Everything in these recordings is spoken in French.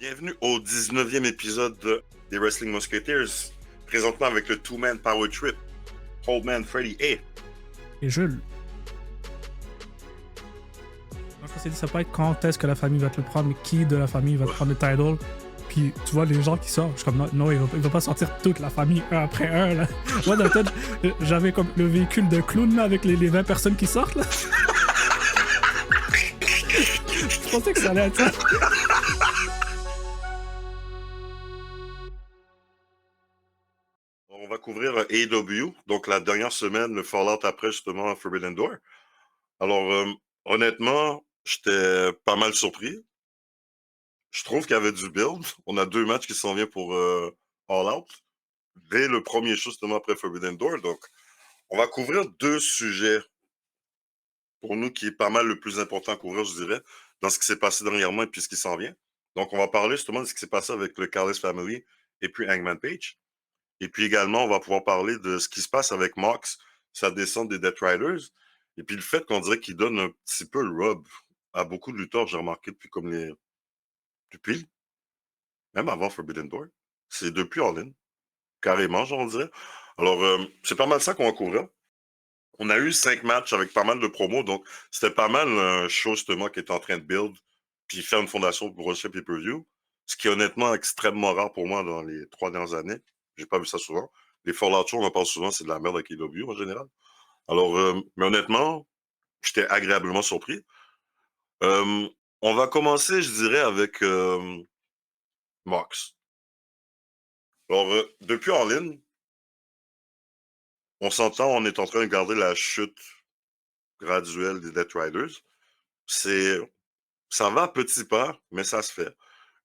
Bienvenue au 19e épisode des Wrestling Musketeers, présentement avec le Two-Man Power Trip, Old Freddy A. Et Jules. Donc, on s'est dit, ça peut être quand est-ce que la famille va te le prendre, mais qui de la famille va te prendre le title. Puis tu vois les gens qui sortent, je suis comme non, non, il va pas sortir toute la famille un après un. Là. Moi, dans la tête, j'avais comme le véhicule de clown là, avec les 20 personnes qui sortent. Là. Je pensais que ça allait être ça. On va couvrir AEW, donc la dernière semaine, le Fallout après justement Forbidden Door. Alors, honnêtement, j'étais pas mal surpris. Je trouve qu'il y avait du build. On a deux matchs qui s'en viennent pour All Out, dès le premier show justement après Forbidden Door. Donc, on va couvrir deux sujets pour nous qui est pas mal le plus important à couvrir, je dirais, dans ce qui s'est passé dernièrement et puis ce qui s'en vient. Donc, on va parler justement de ce qui s'est passé avec le Callis Family et puis Hangman Page. Et puis également, on va pouvoir parler de ce qui se passe avec Mox, sa descente des Death Riders, et puis le fait qu'on dirait qu'il donne un petit peu le rub à beaucoup de lutteurs, j'ai remarqué depuis, même avant Forbidden Door. C'est depuis All In, carrément, j'en dirais. Alors, c'est pas mal ça qu'on va couvrir. On a eu 5 matchs avec pas mal de promos, donc c'était pas mal un show justement qui était en train de build, puis faire une fondation pour prochain pay-per-view, ce qui est honnêtement extrêmement rare pour moi dans les 3 dernières années. J'ai pas vu ça souvent. Les Fallout Show, on en parle souvent, c'est de la merde avec AEW en général. Alors, mais honnêtement, j'étais agréablement surpris. Euh, on va commencer, je dirais, avec Mox. Alors, depuis All In, on s'entend, on est en train de garder la chute graduelle des Death Riders. C'est Ça va à petits pas, mais ça se fait.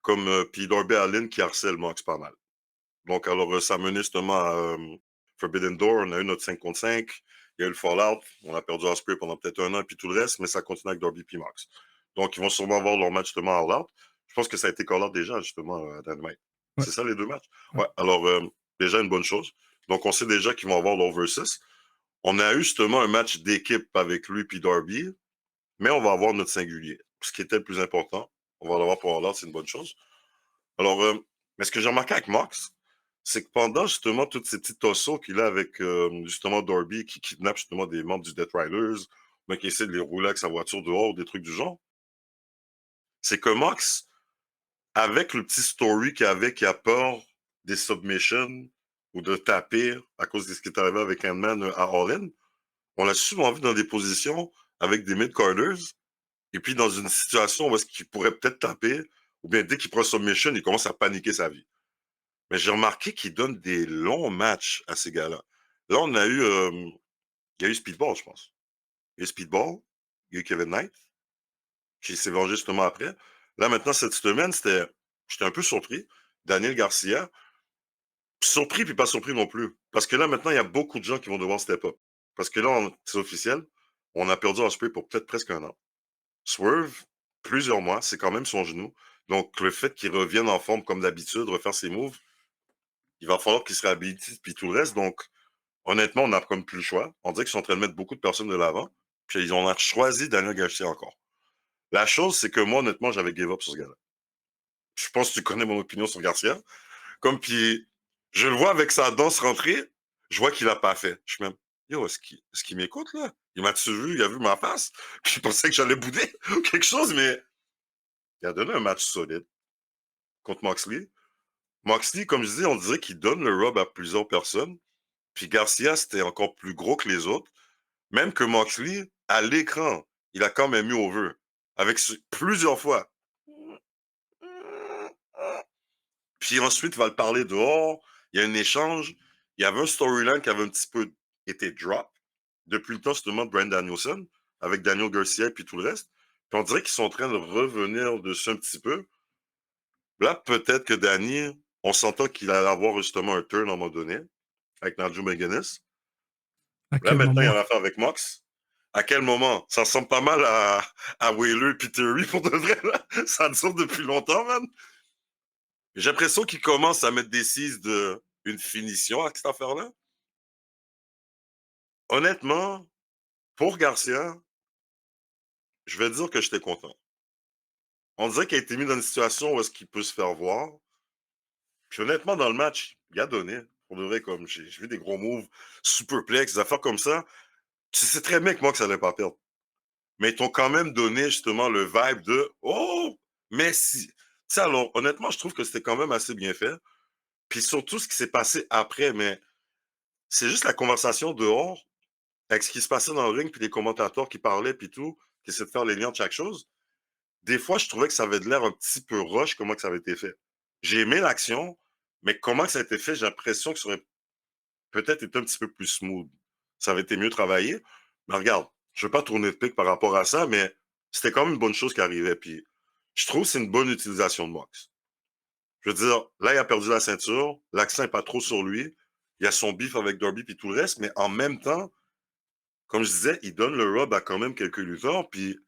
Comme puis Darby Allin qui harcèle Mox pas mal. Donc, alors, ça a mené justement à Forbidden Door. On a eu notre 5 contre 5. Il y a eu le Fallout. On a perdu Osprey pendant peut-être un an, puis tout le reste, mais ça continue avec Darby et Mox. Donc, ils vont sûrement avoir leur match justement à All Out. Je pense que ça a été call out déjà, justement, à Dynamite. Ouais, C'est ça, les deux matchs? ouais. Ouais, alors, déjà une bonne chose. Donc, on sait déjà qu'ils vont avoir leur versus. On a eu justement un match d'équipe avec lui et Darby, mais on va avoir notre singulier. Ce qui était le plus important. On va l'avoir pour All Out, c'est une bonne chose. Alors, mais ce que j'ai remarqué avec Mox, c'est que pendant justement toutes ces petits tossos qu'il a avec justement Darby qui kidnappe justement des membres du Death Riders, mais qui essaie de les rouler avec sa voiture dehors, des trucs du genre, c'est que Mox, avec le petit story qu'il avait, qui a peur des submissions ou de taper à cause de ce qui est arrivé avec Ant-Man à All In, on l'a souvent vu dans des positions avec des mid-carders, et puis dans une situation où est-ce qu'il pourrait peut-être taper, ou bien dès qu'il prend submission, il commence à paniquer sa vie. Mais j'ai remarqué qu'ils donnent des longs matchs à ces gars-là. Là, on a eu, il y a eu Speedball, je pense. Il y a eu Speedball, il y a eu Kevin Knight, qui s'est vengé justement après. Là, maintenant, cette semaine, j'étais un peu surpris. Daniel Garcia, surpris puis pas surpris non plus. Parce que là, maintenant, il y a beaucoup de gens qui vont devoir step up. Parce que là, c'est officiel, on a perdu Osprey pour peut-être presque un an. Swerve, plusieurs mois, c'est quand même son genou. Donc, le fait qu'il revienne en forme comme d'habitude, refaire ses moves, il va falloir qu'il se réhabilite puis tout le reste. Donc, honnêtement, on n'a comme plus le choix. On dirait qu'ils sont en train de mettre beaucoup de personnes de l'avant. Puis ils ont choisi Daniel Garcia encore. La chose, c'est que moi, honnêtement, j'avais give up sur ce gars-là. Je pense que tu connais mon opinion sur Garcia. Comme puis, je le vois avec sa danse rentrée, je vois qu'il a pas fait. Je suis même, yo, est-ce qu'il m'écoute, là? Il m'a-tu vu, il a vu ma face? Puis il pensait que j'allais bouder ou quelque chose, mais il a donné un match solide contre Moxley. Moxley, comme je dis, on dirait qu'il donne le rub à plusieurs personnes. Puis Garcia, c'était encore plus gros que les autres. Même que Moxley, à l'écran, il a quand même eu over. Avec plusieurs fois. Puis ensuite, il va le parler dehors. Il y a un échange. Il y avait un storyline qui avait un petit peu été drop depuis le temps justement de Bryan Danielson avec Daniel Garcia et puis tout le reste. Puis on dirait qu'ils sont en train de revenir dessus un petit peu. Là, peut-être que Danny, on s'entend qu'il allait avoir justement un turn à un moment donné avec Nigel McGuinness. À Là, quel maintenant, il y moment? en a affaire avec Mox. À quel moment? Ça ressemble pas mal à Wheeler et Theory pour de vrai, là. Ça dure depuis longtemps, man. J'ai l'impression qu'il commence à mettre des six de une finition avec cette affaire-là. Honnêtement, pour Garcia, je vais dire que j'étais content. On dirait qu'il a été mis dans une situation où est-ce qu'il peut se faire voir. Puis honnêtement, dans le match, il a donné. Pour de vrai, comme j'ai vu des gros moves, superplex, des affaires comme ça. Tu sais très bien que Mox allait pas perdre. Mais ils t'ont quand même donné justement le vibe de Oh, Messi. Tu sais, alors honnêtement, je trouve que c'était quand même assez bien fait. Puis surtout ce qui s'est passé après, mais c'est juste la conversation dehors, avec ce qui se passait dans le ring, puis les commentateurs qui parlaient, puis tout, qui essaient de faire les liens de chaque chose. Des fois, je trouvais que ça avait de l'air un petit peu rush, comment que ça avait été fait. J'ai aimé l'action, mais comment que ça a été fait, j'ai l'impression que ça aurait peut-être été un petit peu plus smooth. Ça avait été mieux travaillé. Mais regarde, je ne veux pas tourner de pique par rapport à ça, mais c'était quand même une bonne chose qui arrivait. Puis je trouve que c'est une bonne utilisation de Mox. Je veux dire, là, il a perdu la ceinture, l'accent n'est pas trop sur lui, il y a son beef avec Darby puis tout le reste, mais en même temps, comme je disais, il donne le rub à quand même quelques lutteurs, puis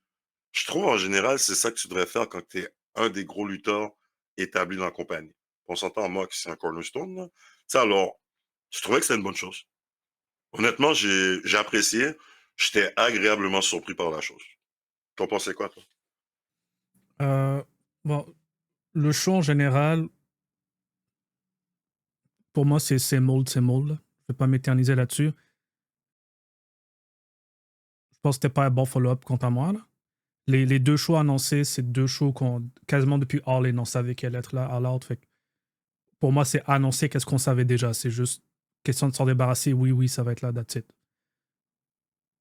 je trouve en général, c'est ça que tu devrais faire quand tu es un des gros lutteurs établis dans la compagnie. On s'entend, Mox, c'est un cornerstone, là. Tu sais, alors, je trouvais que c'était une bonne chose. Honnêtement, j'ai apprécié. J'étais agréablement surpris par la chose. T'en pensais quoi, toi? Euh, bon, le show en général, pour moi, c'est mold, c'est mold. Là. Je vais pas m'éterniser là-dessus. Je pense que c'était pas un bon follow-up quant à moi. Là. Les deux shows annoncés, c'est deux shows qu'on quasiment depuis All In, on savait qu'elle allait être là à l'autre. Fait que pour moi, c'est annoncer qu'est-ce qu'on savait déjà. C'est juste question de s'en débarrasser. Oui, oui, ça va être là, that's it.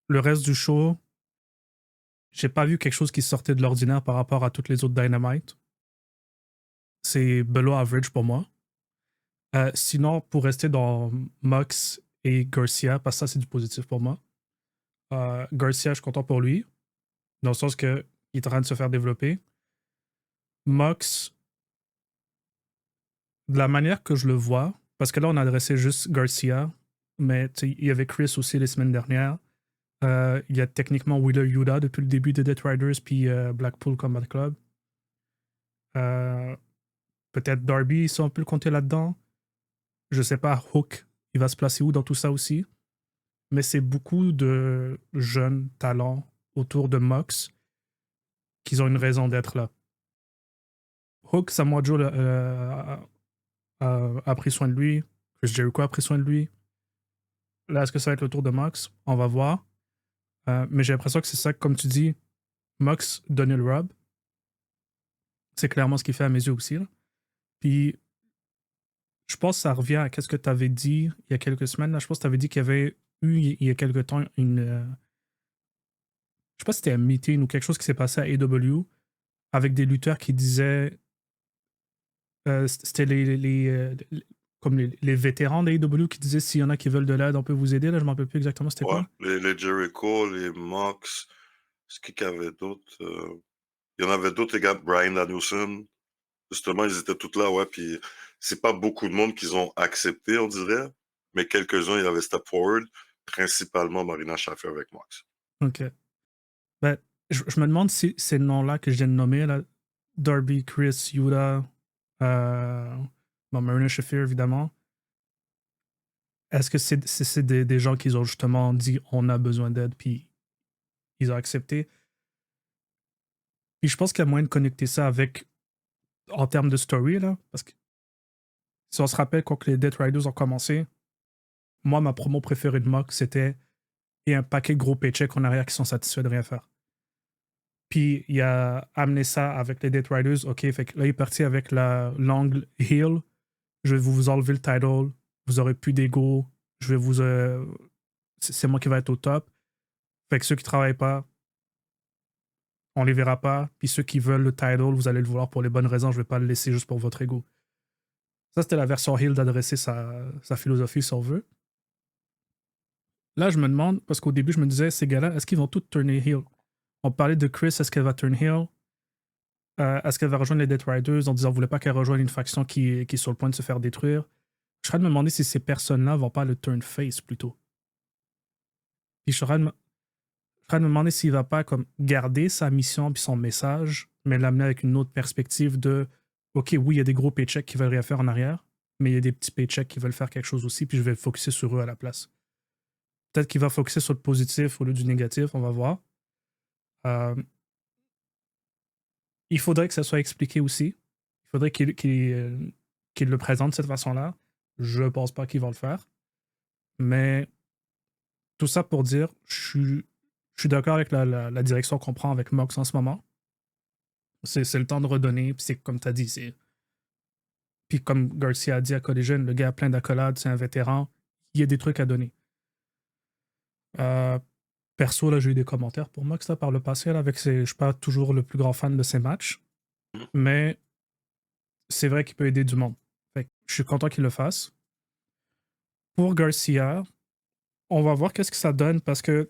Le reste du show, j'ai pas vu quelque chose qui sortait de l'ordinaire par rapport à toutes les autres Dynamite. C'est below average pour moi. Sinon, pour rester dans Mox et Garcia, parce que ça, c'est du positif pour moi. Garcia, je suis content pour lui, dans le sens qu'il est en train de se faire développer. Mox, de la manière que je le vois, parce que là, on a adressé juste Garcia, mais il y avait Chris aussi les semaines dernières. Il y a techniquement Wheeler Yuta depuis le début de Death Riders, puis Blackpool Combat Club. Peut-être Darby, si on peut le compter là-dedans. Je sais pas, Hook, il va se placer où dans tout ça aussi. Mais c'est beaucoup de jeunes talents autour de Mox qui ont une raison d'être là. Hook, Samoa Joe a pris soin de lui. Chris Jericho a pris soin de lui. Là, est-ce que ça va être le tour de Mox? On va voir. Mais j'ai l'impression que c'est ça, comme tu dis, Mox donnait le rub. C'est clairement ce qu'il fait à mes yeux aussi. Là. Puis, je pense que ça revient à ce que tu avais dit il y a quelques semaines. Là. Je pense que tu avais dit qu'il y avait eu, il y a quelques temps, une. Je sais pas si c'était un meeting ou quelque chose qui s'est passé à AEW avec des lutteurs qui disaient. C'était comme les vétérans de AEW qui disaient s'il y en a qui veulent de l'aide, on peut vous aider. Là, je ne me rappelle plus exactement c'était Ouais, quoi. les Jericho, les Mox, ce qu'il y avait d'autres? Il y en avait d'autres, les gars, Brian Danielson. Justement, ils étaient tous là, ouais, puis c'est pas beaucoup de monde qu'ils ont accepté, on dirait, mais quelques-uns, ils avaient step forward, principalement Marina Shaffer avec Mox. Ok. Ben, je me demande si ces noms-là que je viens de nommer, là, Darby, Chris, Yuta, bon, Marina Shafir, évidemment, est-ce que c'est des gens qui ont justement dit on a besoin d'aide, puis ils ont accepté? Puis je pense qu'il y a moyen de connecter ça avec, en termes de story, là, parce que si on se rappelle quand les Death Riders ont commencé, moi, ma promo préférée de Mox, c'était et un paquet de gros paychecks en arrière qui sont satisfaits de rien faire. Puis il a amené ça avec les Death Riders. OK, fait que là, il est parti avec l'angle heel. Je vais vous enlever le title. Vous aurez plus d'ego. Je vais vous. C'est moi qui vais être au top. Fait que ceux qui travaillent pas, on les verra pas. Puis ceux qui veulent le title, vous allez le vouloir pour les bonnes raisons. Je vais pas le laisser juste pour votre ego. Ça, c'était la version heel d'adresser sa philosophie, si on veut. Là, je me demande, parce qu'au début, je me disais, ces gars-là, est-ce qu'ils vont tous tourner heel? On parlait de Chris, est-ce qu'elle va turn heel? Est-ce qu'elle va rejoindre les Death Riders en disant, on voulait pas qu'elle rejoigne une faction qui est sur le point de se faire détruire? Je suis en train de me demander si ces personnes-là vont pas le turn face plutôt. Puis je suis en train de me demander s'il va pas comme garder sa mission puis son message, mais l'amener avec une autre perspective de, OK, oui, il y a des gros paychecks qui veulent rien faire en arrière, mais il y a des petits paychecks qui veulent faire quelque chose aussi, puis je vais focuser sur eux à la place. Peut-être qu'il va focuser sur le positif au lieu du négatif, on va voir. Euh, il faudrait que ça soit expliqué aussi. Il faudrait qu'il le présente de cette façon-là. Je pense pas qu'ils vont le faire. Mais tout ça pour dire, je suis d'accord avec la direction qu'on prend avec Mox en ce moment. C'est le temps de redonner. Puis c'est comme tu as dit, c'est. Puis comme Garcia a dit à Collision, le gars a plein d'accolades, c'est un vétéran. Il y a des trucs à donner. Euh, Perso, là, j'ai eu des commentaires pour Mox là, par le passé. Là, je suis pas toujours le plus grand fan de ses matchs. Mhm. Mais c'est vrai qu'il peut aider du monde. Fait que je suis content qu'il le fasse. Pour Garcia, on va voir qu'est-ce que ça donne parce que,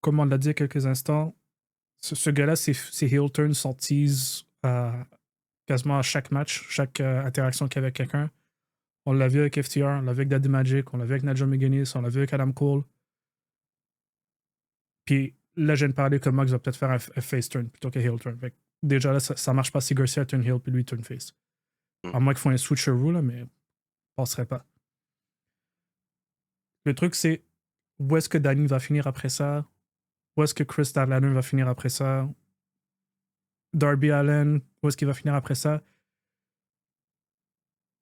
comme on l'a dit il y a quelques instants, ce gars-là, ses heel turns sont tease quasiment à chaque match, chaque interaction qu'il y a avec quelqu'un. On l'a vu avec FTR, on l'a vu avec Daddy Magic, on l'a vu avec Nigel McGuinness, on l'a vu avec Adam Cole. Puis là, je viens de parler que Mox va peut-être faire un face turn plutôt qu'un heel turn. Fait que déjà là, ça marche pas si Garcia turn heel puis lui turn face. Mhm. À moins qu'ils font un switcheroo, là, mais passerait pas. Le truc, c'est où est-ce que Danny va finir après ça? Où est-ce que Chris Statlander va finir après ça? Darby Allin, où est-ce qu'il va finir après ça?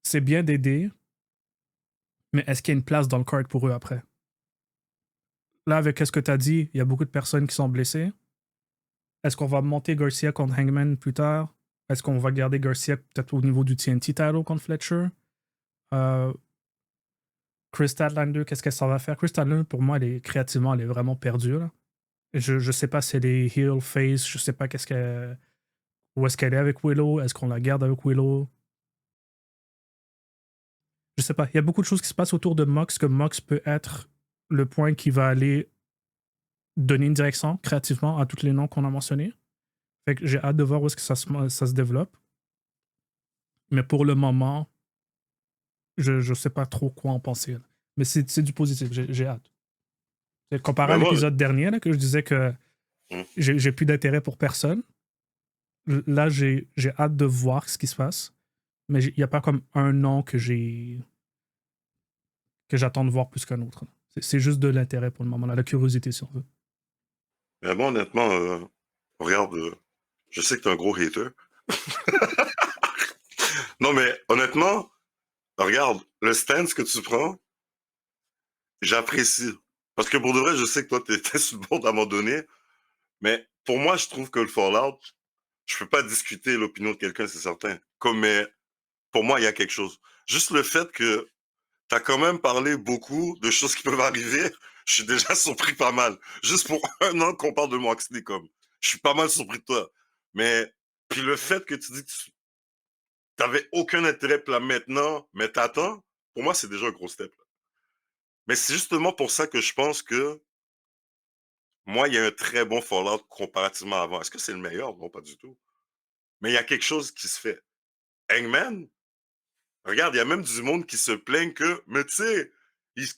C'est bien d'aider, mais est-ce qu'il y a une place dans le card pour eux après? Là, avec ce que tu as dit, il y a beaucoup de personnes qui sont blessées. Est-ce qu'on va monter Garcia contre Hangman plus tard? Est-ce qu'on va garder Garcia peut-être au niveau du TNT title contre Fletcher? Euh, Chris Statlander, qu'est-ce que ça va faire? Chris Statlander, pour moi, créativement, elle est vraiment perdue. Là. Je sais pas si elle est heel, face, je sais pas où est-ce qu'elle est avec Willow. Est-ce qu'on la garde avec Willow? Je sais pas. Il y a beaucoup de choses qui se passent autour de Mox, que Mox peut être le point qui va aller donner une direction créativement à tous les noms qu'on a mentionnés. Fait que j'ai hâte de voir où est-ce que ça se développe. Mais pour le moment, je sais pas trop quoi en penser. Là. Mais c'est du positif, j'ai hâte. Comparé à Ben moi, l'épisode dernier, là, que je disais que mhm. j'ai plus d'intérêt pour personne, là, j'ai hâte de voir ce qui se passe. Mais il n'y a pas comme un nom que j'attends de voir plus qu'un autre. C'est juste de l'intérêt pour le moment, là, la curiosité, si on veut. Ben moi, honnêtement, regarde, je sais que t'es un gros hater. Non, mais honnêtement, regarde, le stance que tu prends, j'apprécie. Parce que pour de vrai, je sais que toi, t'étais sur le bord à un moment donné, mais pour moi, je trouve que le Fallout, je peux pas discuter l'opinion de quelqu'un, c'est certain. Comme, mais pour moi, il y a quelque chose. Juste le fait que t'as quand même parlé beaucoup de choses qui peuvent arriver, je suis déjà surpris pas mal. Juste pour un an qu'on parle de Moxley, comme. Je suis pas mal surpris de toi. Mais, puis le fait que tu dis que tu t'avais aucun intérêt là maintenant, mais t'attends, pour moi, c'est déjà un gros step. Là. Mais c'est justement pour ça que je pense que moi, il y a un très bon Fallout comparativement avant. Est-ce que c'est le meilleur? Non, pas du tout. Mais il y a quelque chose qui se fait. Hangman, regarde, il y a même du monde qui se plaigne que, mais tu sais,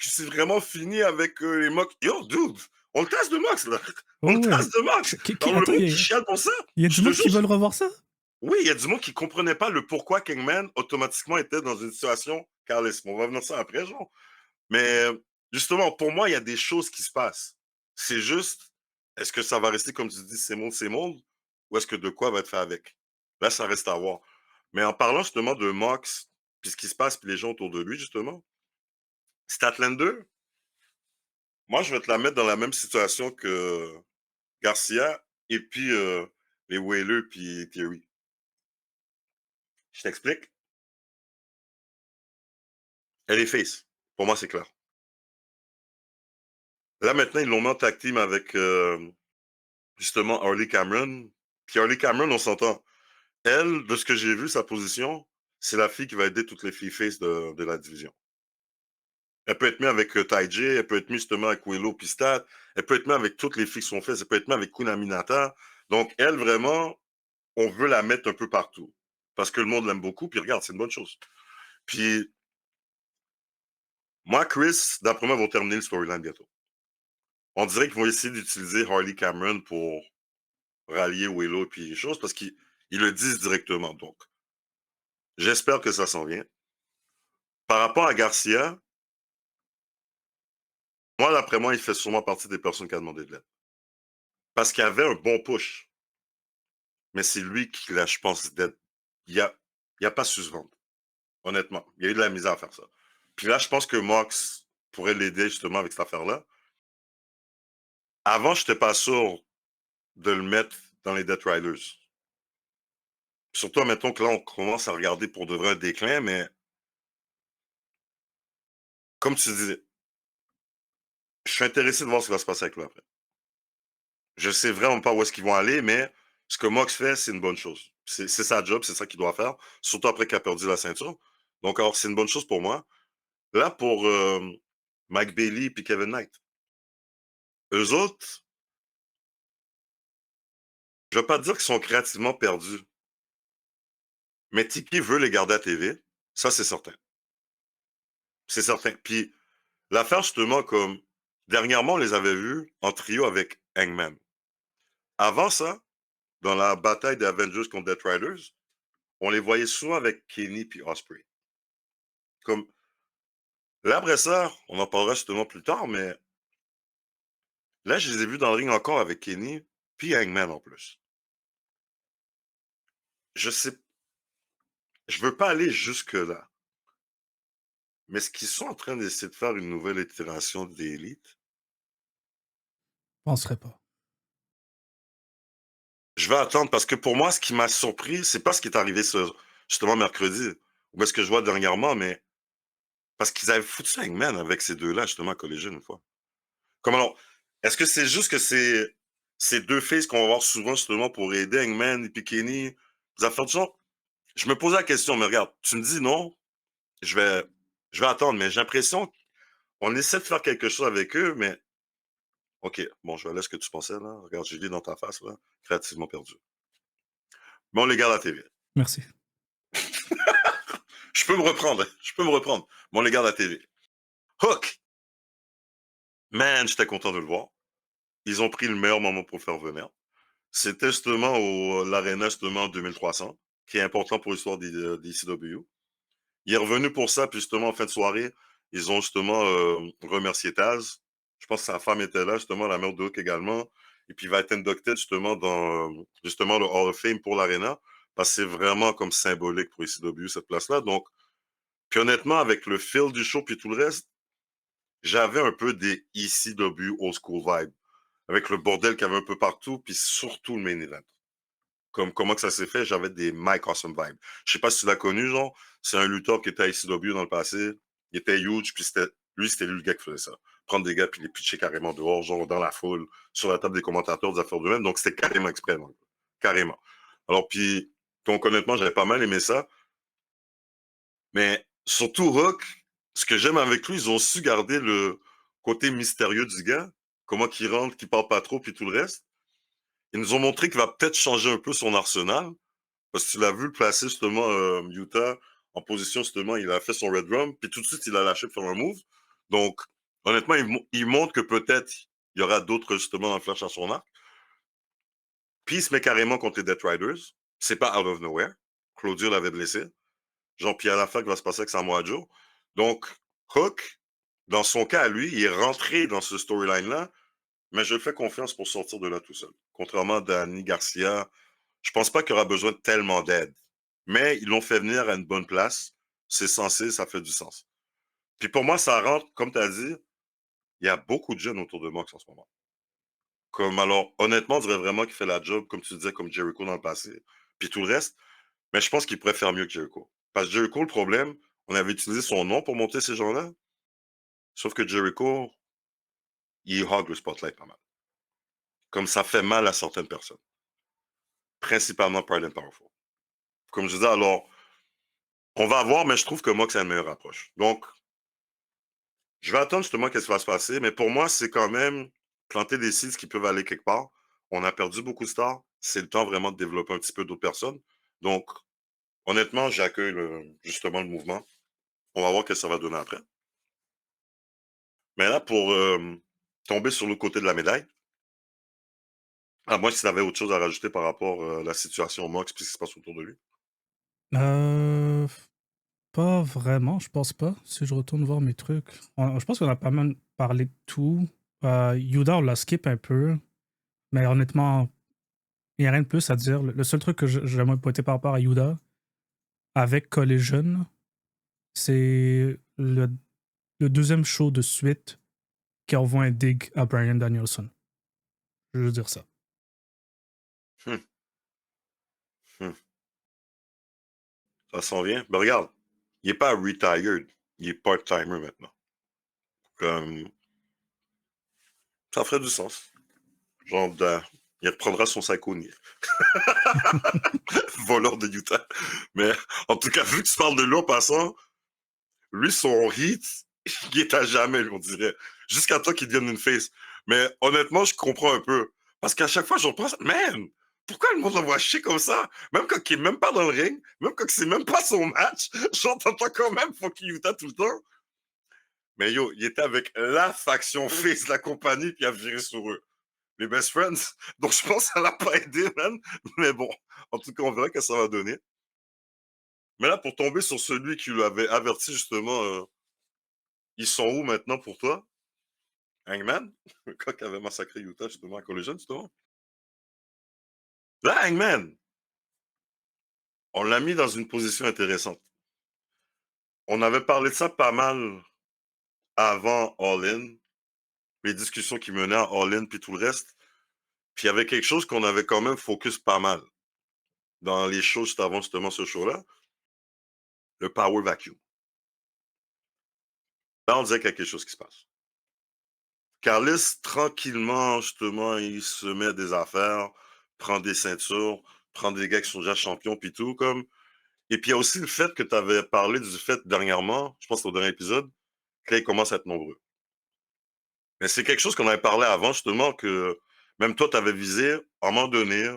c'est vraiment fini avec les Mox. Yo, dude, on le tasse de Mox, là. On le Oh tasse ouais. de Mox. Alors, le Attends, monde qui chiale pour ça, il y a je du te monde jure, qui veulent revoir ça? oui, il y a du monde qui comprenait pas le pourquoi Kingman automatiquement était dans une situation careless. On va venir ça après, genre. Mais justement, pour moi, il y a des choses qui se passent. C'est juste, est-ce que ça va rester, comme tu dis, c'est monde, ou est-ce que de quoi va être fait avec? Là, ça reste à voir. Mais en parlant justement de Mox, puis ce qui se passe, puis les gens autour de lui, justement, Statlander, moi, je vais te la mettre dans la même situation que Garcia et puis les Whalers puis Theory. Je t'explique. Elle est face. Pour moi, c'est clair. Là, maintenant, ils l'ont mis en tag team avec justement Harley Cameron. Puis Harley Cameron, on s'entend. Elle, de ce que j'ai vu, sa position, c'est la fille qui va aider toutes les filles face de la division. Elle peut être mise avec Taiji, elle peut être mise justement avec Willow Pistat, elle peut être mise avec toutes les filles qui sont faites, elle peut être mise avec Kunaminata. Donc, elle, vraiment, on veut la mettre un peu partout. Parce que le monde l'aime beaucoup, puis regarde, c'est une bonne chose. Puis, moi, Chris, d'après moi, vont terminer le storyline bientôt. On dirait qu'ils vont essayer d'utiliser Harley Cameron pour rallier Willow et puis les choses, parce qu'ils le disent directement. Donc, j'espère que ça s'en vient. Par rapport à Garcia, moi, d'après moi, il fait sûrement partie des personnes qui a demandé de l'aide. Parce qu'il y avait un bon push. mais c'est lui qui l'a, je pense, d'être. Il a pas su se vendre, honnêtement. Il a eu de la misère à faire ça. Puis là, je pense que Mox pourrait l'aider justement avec cette affaire-là. Avant, j'étais pas sûr de le mettre dans les Death Riders. Surtout, mettons que là, on commence à regarder pour de vrai un déclin, mais comme tu disais, je suis intéressé de voir ce qui va se passer avec lui après. Je sais vraiment pas où est-ce qu'ils vont aller, mais ce que Mox fait, c'est une bonne chose. C'est sa job, c'est ça qu'il doit faire, surtout après qu'il a perdu la ceinture. Donc, alors, c'est une bonne chose pour moi. Là, pour Mike Bailey et Kevin Knight, eux autres, je veux pas dire qu'ils sont créativement perdus, mais Tiki veut les garder à TV. Ça, c'est certain. C'est certain. Puis, l'affaire, justement, comme dernièrement, on les avait vus en trio avec Hangman. Avant ça, dans la bataille des Avengers contre Death Riders, on les voyait souvent avec Kenny puis Osprey. Comme là, après ça, on en parlera justement plus tard, mais là, je les ai vus dans le ring encore avec Kenny puis Hangman en plus. Je sais, je veux pas aller jusque-là, mais est-ce qu'ils sont en train d'essayer de faire une nouvelle itération des Élites? Je penserais pas. Je vais attendre parce que pour moi, ce qui m'a surpris, c'est pas ce qui est arrivé justement mercredi, ou ce que je vois dernièrement, mais parce qu'ils avaient foutu Hangman avec ces deux-là, justement, à Collision une fois. Comme alors, est-ce que c'est juste que c'est ces deux faces qu'on va voir souvent justement pour aider Hangman et puis Kenny, des affaires du genre? Je me posais la question, mais regarde, tu me dis non, je vais, je vais attendre, mais j'ai l'impression qu'on essaie de faire quelque chose avec eux, mais OK, bon, je vais aller ce que tu pensais, là. Regarde, j'ai dit dans ta face, là, créativement perdu. Mais on les garde à la TV. Merci. Je peux me reprendre, je peux me reprendre, mais on les garde à la TV. Hook! Man, j'étais content de le voir. Ils ont pris le meilleur moment pour le faire venir. C'était justement au l'Arena, justement, 2300, qui est important pour l'histoire des CW. Il est revenu pour ça, puis justement, en fin de soirée, ils ont justement remercié Taz. Je pense que sa femme était là, justement, la mère de Hook également. Et puis, il va être inducté justement dans justement le Hall of Fame pour l'Arena, parce que c'est vraiment comme symbolique pour ECW, cette place-là. Donc, puis honnêtement, avec le feel du show puis tout le reste, j'avais un peu des ECW old school vibes, avec le bordel qu'il y avait un peu partout, puis surtout le main event. Comme comment que ça s'est fait, j'avais des Mike Awesome vibes. Je sais pas si tu l'as connu, genre, c'est un lutteur qui était à ICW dans le passé, il était huge, puis c'était lui le gars qui faisait ça. Prendre des gars puis les pitcher carrément dehors, genre dans la foule, sur la table des commentateurs, des affaires de même. Donc c'était carrément exprès, donc. Carrément. Alors puis, donc honnêtement, j'avais pas mal aimé ça. Mais surtout Rock, ce que j'aime avec lui, ils ont su garder le côté mystérieux du gars, comment qu'il rentre, qu'il parle pas trop, puis tout le reste. Ils nous ont montré qu'il va peut-être changer un peu son arsenal, parce que tu l'as vu le placer justement Utah en position justement, il a fait son red drum, puis tout de suite il a lâché pour faire un move. Donc honnêtement, il montre que peut-être il y aura d'autres justement dans le flash à son arc. Puis il se met carrément contre les Death Riders. C'est pas out of nowhere. Claudio l'avait blessé. Genre, puis à la fin, qu'il va se passer avec Samoa Joe. Donc, Hook, dans son cas à lui, il est rentré dans ce storyline-là, mais je lui fais confiance pour sortir de là tout seul. Contrairement à Danny Garcia, je pense pas qu'il aura besoin de tellement d'aide. Mais ils l'ont fait venir à une bonne place. C'est censé, ça fait du sens. Puis pour moi, ça rentre, comme tu as dit, il y a beaucoup de jeunes autour de Mox en ce moment. Comme alors, honnêtement, on dirait vraiment qu'il fait la job, comme tu disais, comme Jericho dans le passé. Puis tout le reste, mais je pense qu'il pourrait faire mieux que Jericho. Parce que Jericho, le problème, on avait utilisé son nom pour monter ces gens-là. Sauf que Jericho, il hog le spotlight pas mal. Comme ça fait mal à certaines personnes. Principalement Pride and Powerful. Comme je disais, alors, on va voir, mais je trouve que Mox a une meilleure approche. Donc, je vais attendre justement qu'est-ce qui va se passer, mais pour moi, c'est quand même planter des sites qui peuvent aller quelque part. On a perdu beaucoup de stars. C'est le temps vraiment de développer un petit peu d'autres personnes. Donc, honnêtement, j'accueille justement le mouvement. On va voir ce que ça va donner après. Mais là, pour tomber sur le côté de la médaille, à moins si tu avais autre chose à rajouter par rapport à la situation Mox et ce qui se passe autour de lui. Euh, Pas vraiment, je pense pas. Si je retourne voir mes trucs. Je pense qu'on a pas mal parlé de tout. Yuda, on l'a skip un peu. Mais honnêtement, Il n'y a rien de plus à dire. Le seul truc que j'aimerais pointer par rapport à Yuda, avec Collision, c'est le deuxième show de suite qui envoie un dig à Bryan Danielson. Je veux juste dire ça. Hum, hum. Ça s'en vient. Ben regarde, il n'est pas retired, il est part-timer maintenant. Comme, ça ferait du sens. Genre, il reprendra son Sakouni. Voleur de Utah. Mais en tout cas, vu que tu parles de lui en passant, lui, son hit, il est à jamais, on dirait. Jusqu'à temps qu'il devienne une face. Mais honnêtement, je comprends un peu. Parce qu'à chaque fois, je pense, man, pourquoi le monde l'envoie chier comme ça? Même quand il est même pas dans le ring, même quand c'est même pas son match, j'entends quand même fucking Utah tout le temps. Mais yo, il était avec la faction face de la compagnie puis il a viré sur eux. Les best friends. Donc je pense que ça l'a pas aidé, man. Mais bon, en tout cas, on verra ce que ça va donner. Mais là, pour tomber sur celui qui lui avait averti justement, ils sont où maintenant pour toi? Hangman? Quand il avait massacré Utah justement à Collision, justement. Là, Hangman, on l'a mis dans une position intéressante. On avait parlé de ça pas mal avant All In, les discussions qui menaient à All In puis tout le reste. Puis il y avait quelque chose qu'on avait quand même focus pas mal dans les shows juste avant justement ce show-là, le Power Vacuum. Là, on dirait qu'il y a quelque chose qui se passe. Carlis, tranquillement, justement, il se met des affaires, prend des ceintures, prend des gars qui sont déjà champions, puis tout, comme. Et puis, il y a aussi le fait que tu avais parlé du fait dernièrement, je pense au dernier épisode, que là, ils commencent à être nombreux. Mais c'est quelque chose qu'on avait parlé avant, justement, que même toi, tu avais visé, à un moment donné,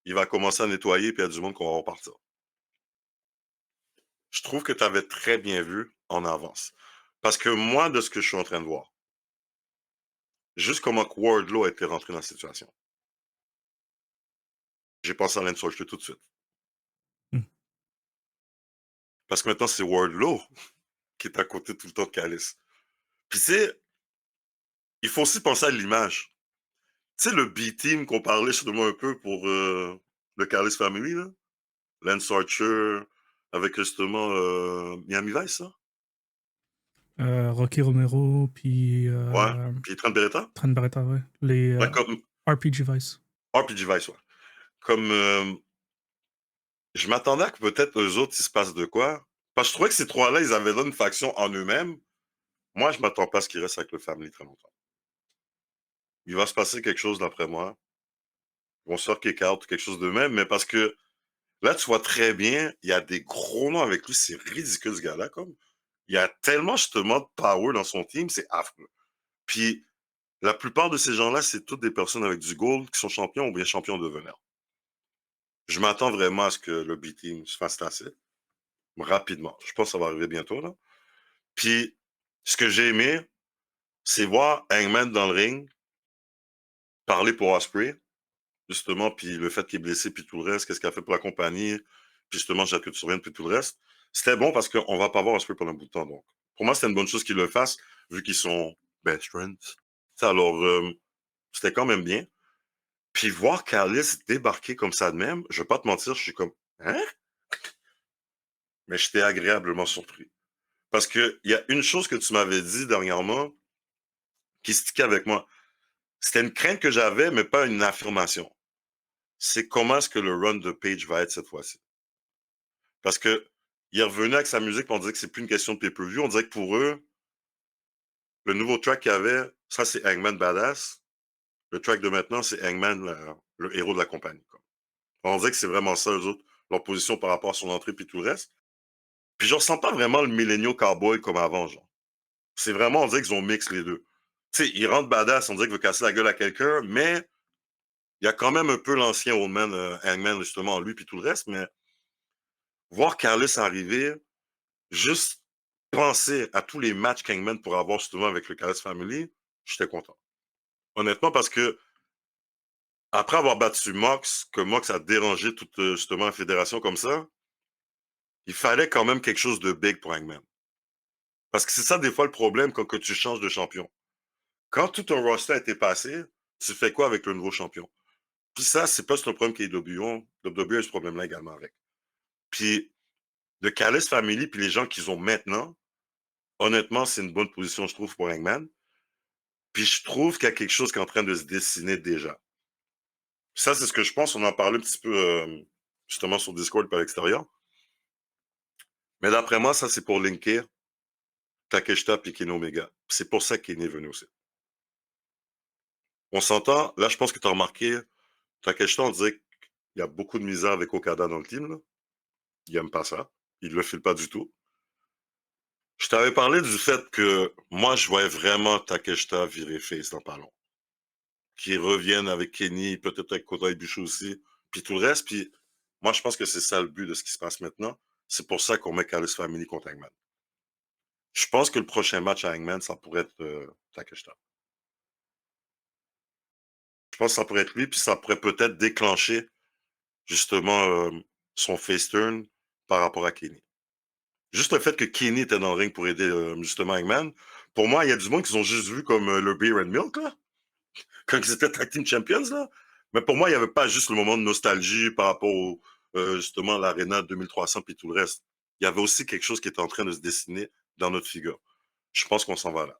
il va commencer à nettoyer, puis il y a du monde qu'on va repartir. Je trouve que tu avais très bien vu en avance. Parce que moi, de ce que je suis en train de voir, juste comment que Wardlow a été rentré dans la situation, j'ai pensé à Lance Archer tout de suite. Hmm. Parce que maintenant, c'est Wardlow qui est à côté tout le temps de Callis. Puis, tu sais, il faut aussi penser à l'image. Tu sais, le B-Team qu'on parlait justement un peu pour le Callis Family, là? Lance Archer, avec justement Miami Vice, ça? Rocky Romero, puis Ouais. Puis Trent Beretta? Trent Barretta, ouais. Les Ouais, comme RPG Vice. RPG Vice, ouais. Comme je m'attendais à que peut-être eux autres, il se passe de quoi. Parce que je trouvais que ces trois-là, ils avaient là une faction en eux-mêmes. Moi, je m'attends pas à ce qu'ils restent avec le Family très longtemps. Il va se passer quelque chose d'après moi. Ils vont se faire kick-out, quelque chose de même, mais parce que là, tu vois très bien, il y a des gros noms avec lui. C'est ridicule, ce gars-là, comme. Il y a tellement, justement, de power dans son team, c'est affreux. Puis, la plupart de ces gens-là, c'est toutes des personnes avec du gold qui sont champions ou bien champions de venir. Je m'attends vraiment à ce que le B-Team se fasse tasser rapidement. Je pense que ça va arriver bientôt, là. Puis, ce que j'ai aimé, c'est voir Hangman dans le ring parler pour Osprey, justement, puis le fait qu'il est blessé, puis tout le reste, qu'est-ce qu'il a fait pour la compagnie, puis justement, j'ai hâte que tu reviennes, puis tout le reste. C'était bon parce qu'on va pas voir Osprey pendant un bout de temps, donc. Pour moi, c'était une bonne chose qu'ils le fassent, vu qu'ils sont best friends. Alors, c'était quand même bien. Puis voir Callis débarquer comme ça de même, je vais pas te mentir, je suis comme, hein? Mais j'étais agréablement surpris. Parce que il y a une chose que tu m'avais dit dernièrement qui stickait avec moi. C'était une crainte que j'avais, mais pas une affirmation. C'est comment est-ce que le run de Page va être cette fois-ci. Parce que il est revenu avec sa musique, puis on dirait que c'est plus une question de pay-per-view. On dirait que pour eux, le nouveau track qu'il y avait, ça c'est Hangman Badass. Le track de maintenant, c'est Hangman, le héros de la compagnie. Quoi. On dirait que c'est vraiment ça, eux autres, leur position par rapport à son entrée, puis tout le reste. Puis je ressens pas vraiment le millennial cowboy comme avant, genre. C'est vraiment, on dirait qu'ils ont mix les deux. Tu sais, il rentre badass, on dirait qu'il veut casser la gueule à quelqu'un, mais il y a quand même un peu l'ancien Old Man, Hangman, justement, en lui, puis tout le reste, mais voir Carlos arriver, juste penser à tous les matchs qu'Hangman pourrait avoir justement avec le Carlos Family, j'étais content. Honnêtement, parce que après avoir battu Mox, que Mox a dérangé toute justement la fédération comme ça, il fallait quand même quelque chose de big pour Hangman. Parce que c'est ça des fois le problème quand que tu changes de champion. Quand tout un roster a été passé, tu fais quoi avec le nouveau champion? Puis ça, c'est pas juste un problème qui est WWE. WWE a ce problème-là également avec. Puis de Callis Family, puis les gens qu'ils ont maintenant, honnêtement, c'est une bonne position, je trouve, pour Hangman. Puis je trouve qu'il y a quelque chose qui est en train de se dessiner déjà. Ça, c'est ce que je pense. On en parlait un petit peu justement sur Discord par l'extérieur. Mais d'après moi, ça, c'est pour linker Takeshita et Kenny Omega. C'est pour ça qu'il est venu aussi. On s'entend. Là, je pense que tu as remarqué, Takeshita, on dirait qu'il y a beaucoup de misère avec Okada dans le team. Là. Il n'aime pas ça. Il ne le file pas du tout. Je t'avais parlé du fait que moi, je voyais vraiment Takeshita virer face dans pas long. Qu'il revienne avec Kenny, peut-être avec Kota Ibushi aussi, puis tout le reste. Puis moi, je pense que c'est ça le but de ce qui se passe maintenant. C'est pour ça qu'on met Callis Family contre Hangman. Je pense que le prochain match à Hangman, ça pourrait être Takeshita. Je pense que ça pourrait être lui, puis ça pourrait peut-être déclencher justement son face turn par rapport à Kenny. Juste le fait que Kenny était dans le ring pour aider justement Hangman, pour moi, il y a du monde qui ont juste vu comme le Beer and Milk, là, quand ils étaient Tag Team Champions, là. Mais pour moi, il n'y avait pas juste le moment de nostalgie par rapport au, justement à l'Arena 2300 puis tout le reste. Il y avait aussi quelque chose qui était en train de se dessiner dans notre figure. Je pense qu'on s'en va là.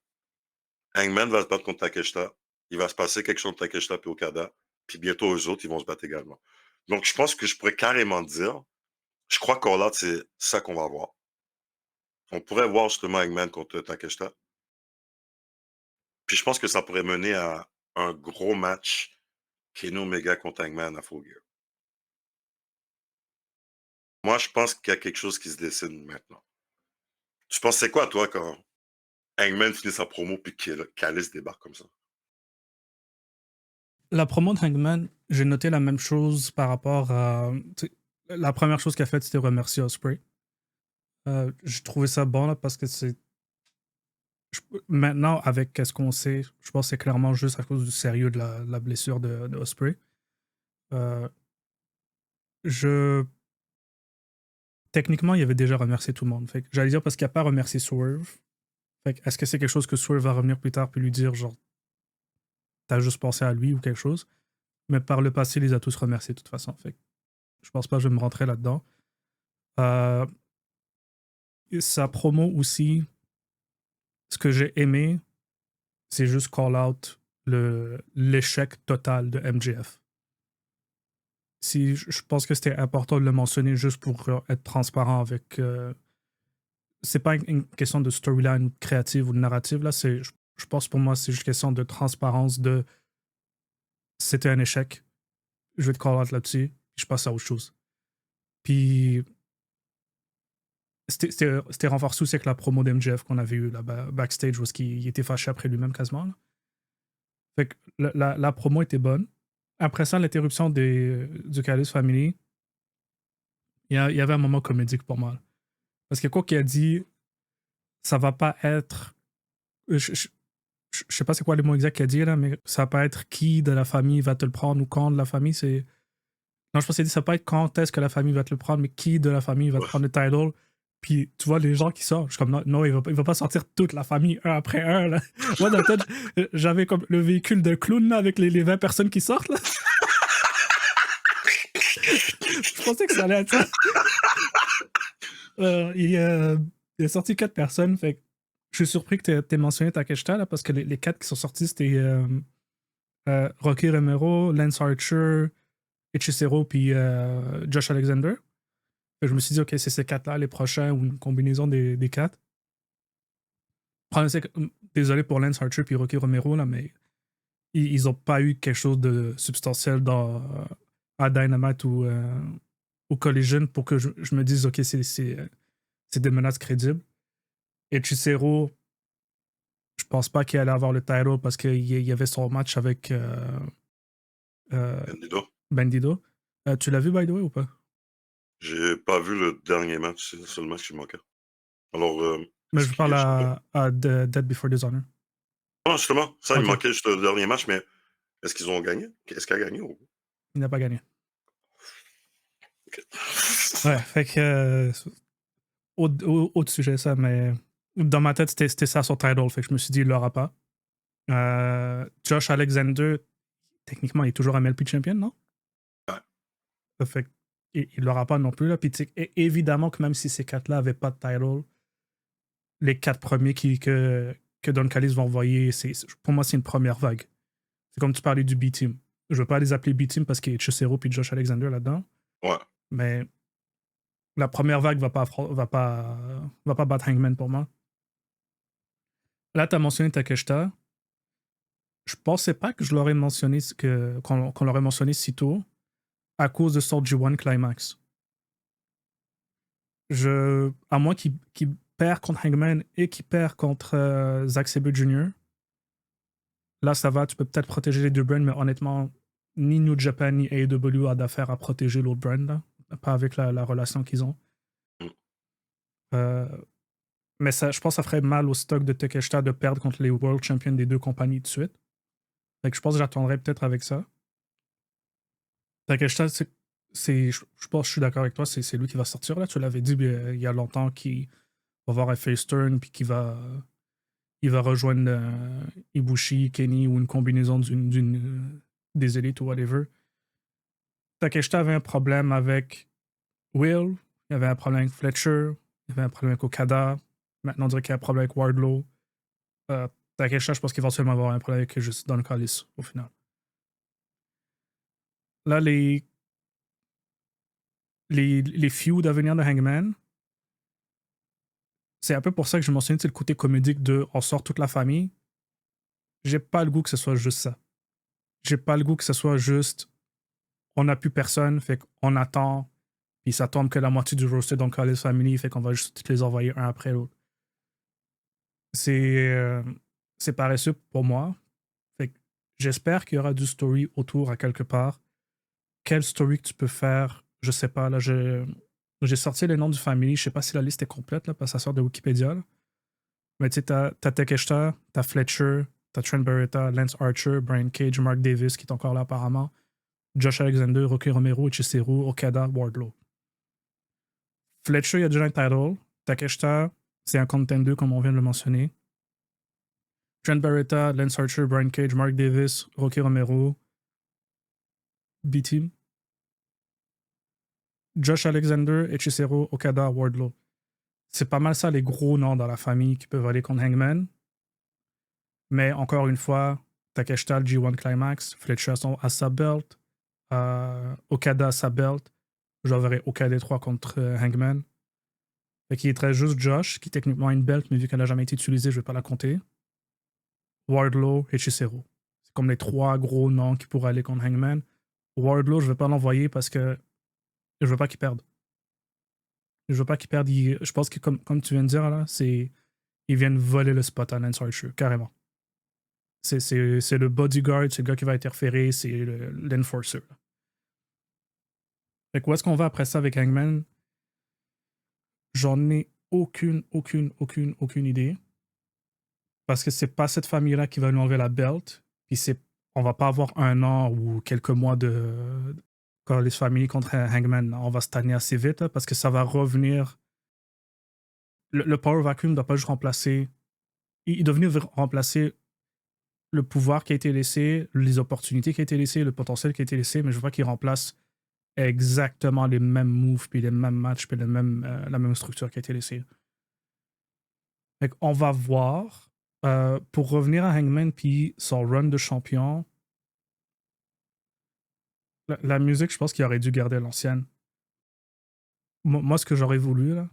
Hangman va se battre contre Takeshita. Il va se passer quelque chose entre Takeshita et Okada. Puis bientôt, eux autres, ils vont se battre également. Donc, je pense que je pourrais carrément dire, je crois qu'All Out, c'est ça qu'on va voir. On pourrait voir justement Hangman contre Takeshita. Puis je pense que ça pourrait mener à un gros match Kenny Omega contre Hangman à Full Gear. Moi, je pense qu'il y a quelque chose qui se dessine maintenant. Tu pensais quoi, toi, quand Hangman finit sa promo puis Callis débarque comme ça? La promo de Hangman, j'ai noté la même chose par rapport à. La première chose qu'il a faite, c'était remercier Ospreay. J'ai trouvé ça bon là, parce que c'est. Maintenant, avec ce qu'on sait, je pense que c'est clairement juste à cause du sérieux de la blessure de Ospreay. Techniquement, il avait déjà remercié tout le monde. Fait que j'allais dire parce qu'il n'a pas remercié Swerve. Fait que est-ce que c'est quelque chose que Swerve va revenir plus tard puis lui dire, genre, t'as juste pensé à lui ou quelque chose? Mais par le passé, il les a tous remerciés de toute façon. Fait que je pense pas que je vais me rentrer là-dedans. Sa promo aussi, ce que j'ai aimé, c'est juste call out l'échec total de MJF. Je pense que c'était important de le mentionner juste pour être transparent avec. C'est pas une question de storyline créative ou de narrative, là. Je pense pour moi, c'est juste question de transparence de. C'était un échec. Je vais te call out là-dessus. Je passe à autre chose. Puis. C'était renforcé aussi avec la promo d'MJF qu'on avait eu là-bas, backstage, où il était fâché après lui-même quasiment. Là. Fait que la promo était bonne. Après ça, l'interruption du Callis Family, il y avait un moment comédique pour moi. Là. Parce que quoi qu'il a dit, ça va pas être. Je sais pas c'est quoi les mots exacts qu'il a dit, là, mais ça va pas être qui de la famille va te le prendre ou quand de la famille. C'est. Non, je pense qu'il a dit ça va pas être quand est-ce que la famille va te le prendre, mais qui de la famille va te prendre le title. Puis tu vois les gens qui sortent, je suis comme non, il va pas sortir toute la famille un après un. Là. Moi, dans le tête, j'avais comme le véhicule de clown là, avec les 20 personnes qui sortent. Là. Je pensais que ça allait être ça. Il a sorti 4 personnes. Fait que je suis surpris que tu aies mentionné Takeshita là, parce que les 4 qui sont sortis, c'était Rocky Romero, Lance Archer, Hechicero puis Josh Alexander. Je me suis dit, OK, c'est ces 4-là, les prochains, ou une combinaison des 4. Désolé pour Lance Archer et Rocky Romero, là, mais ils n'ont pas eu quelque chose de substantiel à Dynamite ou Collision pour que je me dise, OK, c'est des menaces crédibles. Et Chicero, je pense pas qu'il allait avoir le title parce qu'il y avait son match avec Bandido. Tu l'as vu, by the way, ou pas? J'ai pas vu le dernier match, c'est le seul match qui manquait. Alors. Mais je parle à Dead Before Dishonor. Non, justement, ça, okay. Il manquait juste le dernier match, mais est-ce qu'ils ont gagné? Est-ce qu'il a gagné? Ou... Il n'a pas gagné. Okay. Ouais, fait que. Autre sujet, ça, mais dans ma tête, c'était ça son title, fait que je me suis dit, il l'aura pas. Josh Alexander, techniquement, il est toujours MLP champion, non? Ça fait il l'aura pas non plus, là. Puis, tu sais, évidemment que même si ces 4-là avaient pas de title, les 4 premiers que Don Callis va envoyer, pour moi, c'est une première vague. C'est comme tu parlais du B-Team. Je veux pas les appeler B-Team parce qu'il y a Chisero puis Josh Alexander là-dedans, Ouais. mais la première vague va pas battre Hangman pour moi. Là, tu as mentionné Takeshita. Je pensais pas que je l'aurais mentionné, qu'on l'aurait mentionné si tôt à cause de son G1 Climax. À moins qu'il perd contre Hangman et qu'il perd contre Zack Sabre Jr., là, ça va, tu peux peut-être protéger les deux brands, mais honnêtement, ni New Japan ni AEW a d'affaires à protéger l'autre brand, là. Pas avec la relation qu'ils ont. Mm. Mais ça, je pense que ça ferait mal au stock de Takeshita de perdre contre les World Champions des deux compagnies de suite. Fait que je pense que j'attendrai peut-être avec ça. Takeshita, je pense que je suis d'accord avec toi, c'est lui qui va sortir, là. Tu l'avais dit il y a longtemps qu'il va avoir un face turn puis il va rejoindre Ibushi, Kenny ou une combinaison des élites ou whatever. Takeshita avait un problème avec Will, il y avait un problème avec Fletcher, il y avait un problème avec Okada. Maintenant, on dirait qu'il y a un problème avec Wardlow. Takeshita, je pense qu'éventuellement, il va avoir un problème avec juste Don Callis au final. Là, les feuds à venir de Hangman, c'est un peu pour ça que je mentionnais le côté comédique de on sort toute la famille. J'ai pas le goût que ce soit juste ça. J'ai pas le goût que ce soit juste on n'a plus personne, fait qu'on attend, puis ça tombe que la moitié du roster Don Callis Family, fait qu'on va juste les envoyer un après l'autre. C'est paresseux pour moi. Fait que j'espère qu'il y aura du story autour à quelque part. Quelle story que tu peux faire, je sais pas. Là, j'ai sorti les noms du family. Je sais pas si la liste est complète, là, parce que ça sort de Wikipédia. Là. Mais tu sais, t'as Takeshita, t'as Fletcher, t'as Trent Beretta, Lance Archer, Brian Cage, Mark Davis, qui est encore là apparemment, Josh Alexander, Rocky Romero, Ichiseru, Okada, Wardlow. Fletcher, il y a déjà un title. Takeshita, c'est un contender, comme on vient de le mentionner. Trent Beretta, Lance Archer, Brian Cage, Mark Davis, Rocky Romero, B-Team. Josh Alexander, Ichiseru, Okada, Wardlow. C'est pas mal ça les gros noms dans la famille qui peuvent aller contre Hangman. Mais encore une fois, Takeshita, G1 Climax, Fletcher à sa belt, Okada à sa belt. Je verrai Okada 3 contre Hangman. Fait qu'il est juste Josh, qui techniquement a une belt, mais vu qu'elle n'a jamais été utilisée, je vais pas la compter. Wardlow et Chisero. C'est comme les 3 gros noms qui pourraient aller contre Hangman. Wardlow, je vais pas l'envoyer parce que je veux pas qu'il perde. Je veux pas qu'il perde. Je pense que, comme tu viens de dire, là, ils viennent voler le spot à Lance Archer, carrément. C'est le bodyguard, c'est le gars qui va interférer, c'est l'enforcer. Fait que où est-ce qu'on va après ça avec Hangman? J'en ai aucune idée. Parce que c'est pas cette famille-là qui va lui enlever la belt. Puis on va pas avoir un an ou quelques mois de les familles contre Hangman. On va se tanner assez vite là, parce que ça va revenir. Le Power Vacuum ne doit pas juste remplacer. Il doit venir remplacer le pouvoir qui a été laissé, les opportunités qui ont été laissées, le potentiel qui a été laissé, mais je vois qu'il remplace exactement les mêmes moves, puis les mêmes matchs, puis la même structure qui a été laissée. Fait on va voir. Pour revenir à Hangman puis son run de champion, la musique, je pense qu'il aurait dû garder l'ancienne. Moi, ce que j'aurais voulu, là,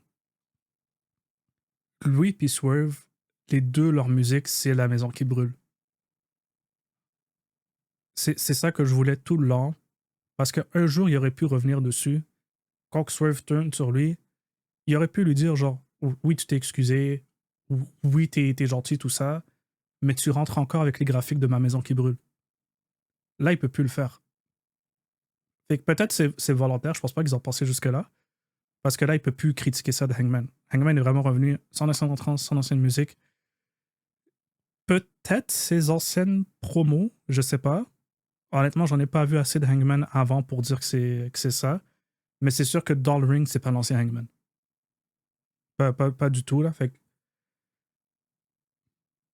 Louis puis Swerve, les deux, leur musique, c'est La Maison qui brûle. C'est ça que je voulais tout le long, parce qu'un jour, il aurait pu revenir dessus. Quand Swerve tourne sur lui, il aurait pu lui dire genre, oui, tu t'es excusé, oui, t'es gentil, tout ça, mais tu rentres encore avec les graphiques de Ma Maison qui brûle. Là, il peut plus le faire. Fait que peut-être c'est volontaire, je pense pas qu'ils ont pensé jusque-là. Parce que là, il peut plus critiquer ça de Hangman. Hangman est vraiment revenu sans ancienne entrance, sans ancienne musique. Peut-être ses anciennes promos, je sais pas. Honnêtement, j'en ai pas vu assez de Hangman avant pour dire que c'est ça. Mais c'est sûr que dans le ring, c'est pas l'ancien Hangman. Pas du tout, là. Fait que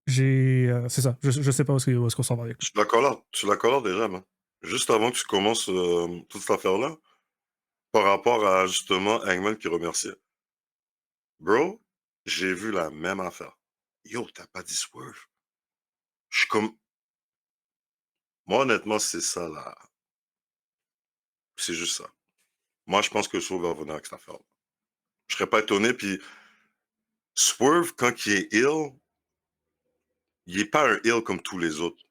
c'est ça. Je sais pas où est-ce qu'on s'en va avec. Je suis d'accord là déjà, man. Juste avant que tu commences toute cette affaire-là, par rapport à, justement, Hangman qui remerciait. Bro, j'ai vu la même affaire. Yo, t'as pas dit Swerve? Je suis comme... Moi, honnêtement, c'est ça, là. C'est juste ça. Moi, je pense que Swerve va revenir avec cette affaire. Je serais pas étonné, puis Swerve, quand il est ill, il est pas un ill comme tous les autres.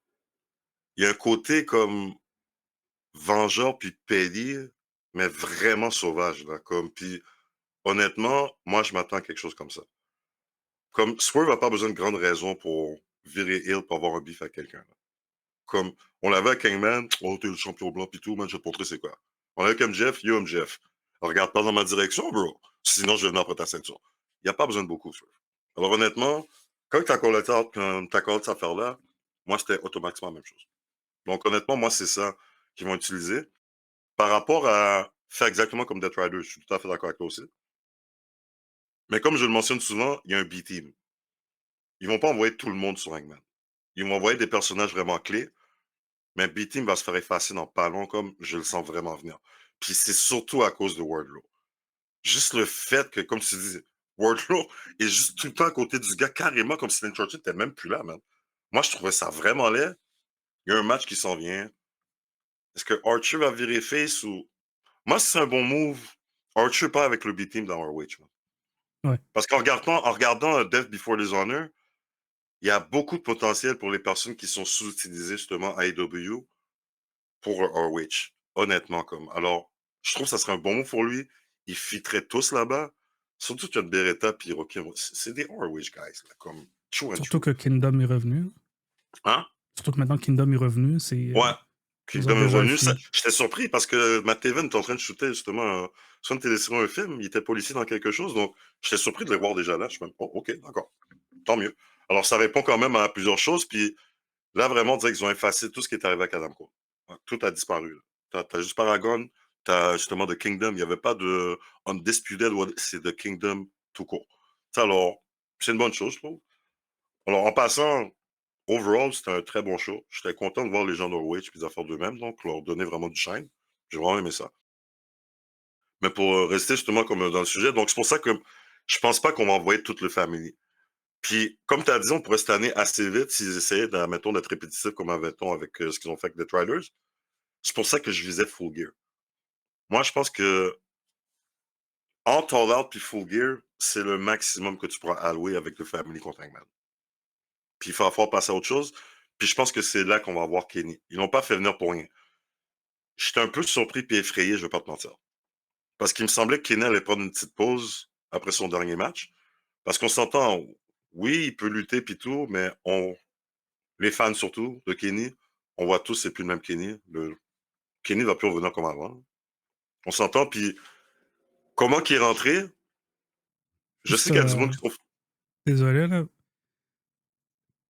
Il y a un côté comme vengeur puis petty, mais vraiment sauvage, là, comme, puis honnêtement, moi, je m'attends à quelque chose comme ça. Comme, Swerve n'a pas besoin de grandes raisons pour virer ill pour avoir un beef avec quelqu'un, là. Comme, on l'avait avec Hangman, oh, t'es le champion blanc pis tout, man, je vais te montrer c'est quoi. On l'avait avec MJF, yo MJF, regarde pas dans ma direction, bro, sinon je vais venir après ta ceinture. Il n'y a pas besoin de beaucoup, Swerve. Alors honnêtement, quand t'as collé cette affaire-là, moi, c'était automatiquement la même chose. Donc honnêtement, moi, c'est ça qu'ils vont utiliser. Par rapport à faire exactement comme Death Rider, je suis tout à fait d'accord avec toi aussi. Mais comme je le mentionne souvent, il y a un B-team. Ils vont pas envoyer tout le monde sur Hangman. Ils vont envoyer des personnages vraiment clés, mais B-team va se faire effacer dans pas long, comme je le sens vraiment venir. Puis c'est surtout à cause de Wardlow. Juste le fait que, comme tu dis, Wardlow est juste tout le temps à côté du gars, carrément comme si Lynn Churchill n'était même plus là, man. Moi, je trouvais ça vraiment laid. Il y a un match qui s'en vient. Est-ce que Archer va virer face ou... Moi, si c'est un bon move, Archer pas avec le B-team dans ROH, man. Ouais. Parce qu'en regardant Death Before Dishonor, il y a beaucoup de potentiel pour les personnes qui sont sous-utilisées justement à AEW pour ROH. Honnêtement, comme. Alors, je trouve que ça serait un bon move pour lui. Ils fiteraient tous là-bas. Surtout que Beretta puis Rocky. C'est des ROH guys, là, comme true and Surtout true. que Kingdom est revenu. Hein? Surtout que maintenant Kingdom est revenu, c'est. Ouais. Ils ont Kingdom est déjà un revenu. feud. J'étais surpris parce que Matt Taven était en train de shooter justement soit une télésérie, un film. Il était policier dans quelque chose. Donc, j'étais surpris de les voir déjà là. Je suis même, oh, ok, d'accord. Tant mieux. Alors, ça répond quand même à plusieurs choses. Puis là, vraiment, on dirait qu'ils ont effacé tout ce qui est arrivé à Adam Cole. Ouais, tout a disparu. T'as juste Paragon, t'as justement The Kingdom. Il n'y avait pas de Undisputed, c'est The Kingdom tout court. Alors, c'est une bonne chose, je trouve. Alors, en passant, overall, c'était un très bon show. J'étais content de voir les gens d'Orwich puis les affaires d'eux-mêmes, donc leur donner vraiment du shine. J'ai vraiment aimé ça. Mais pour rester justement comme dans le sujet, donc c'est pour ça que je pense pas qu'on va envoyer toute le family. Puis, comme tu as dit, on pourrait cette année assez vite s'ils essayaient, mettons, d'être répétitifs comme mettons, avec ce qu'ils ont fait avec The Riders. C'est pour ça que je visais Full Gear. Moi, je pense que entre All Out puis Full Gear, c'est le maximum que tu pourras allouer avec le Family contre Hangman. Puis il va falloir passer à autre chose. Puis je pense que c'est là qu'on va voir Kenny. Ils l'ont pas fait venir pour rien. J'étais un peu surpris puis effrayé, je vais pas te mentir. Parce qu'il me semblait que Kenny allait prendre une petite pause après son dernier match. Parce qu'on s'entend, oui, il peut lutter puis tout, mais les fans surtout de Kenny, on voit tous c'est plus le même Kenny. Kenny va plus revenir comme avant. On s'entend, puis comment qu'il est rentré, je sais Juste, qu'il y a du monde qui trouve... désolé, là.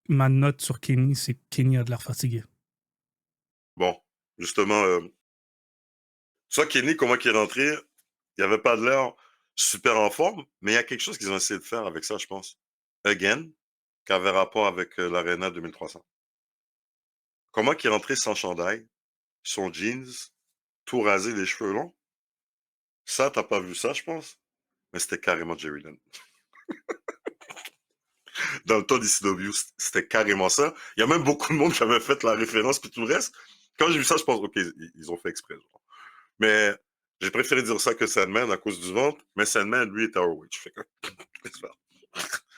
Ma note sur Kenny, c'est que Kenny a de l'air fatigué. Bon, justement, soit Kenny, comment qu'il est rentré, il avait pas de l'air super en forme, mais il y a quelque chose qu'ils ont essayé de faire avec ça, je pense. Again, qui avait rapport avec l'Arena 2300. Comment qu'il est rentré sans chandail, son jeans, tout rasé, les cheveux longs. Ça, t'as pas vu ça, je pense? Mais c'était carrément Jerry Lynn. Dans le temps d'ICW, c'était carrément ça. Il y a même beaucoup de monde qui avait fait la référence puis tout le reste. Quand j'ai vu ça, je pense, OK, ils ont fait exprès. Genre. Mais j'ai préféré dire ça que Sandman à cause du ventre, mais Sandman, lui, était ROH. Fait que,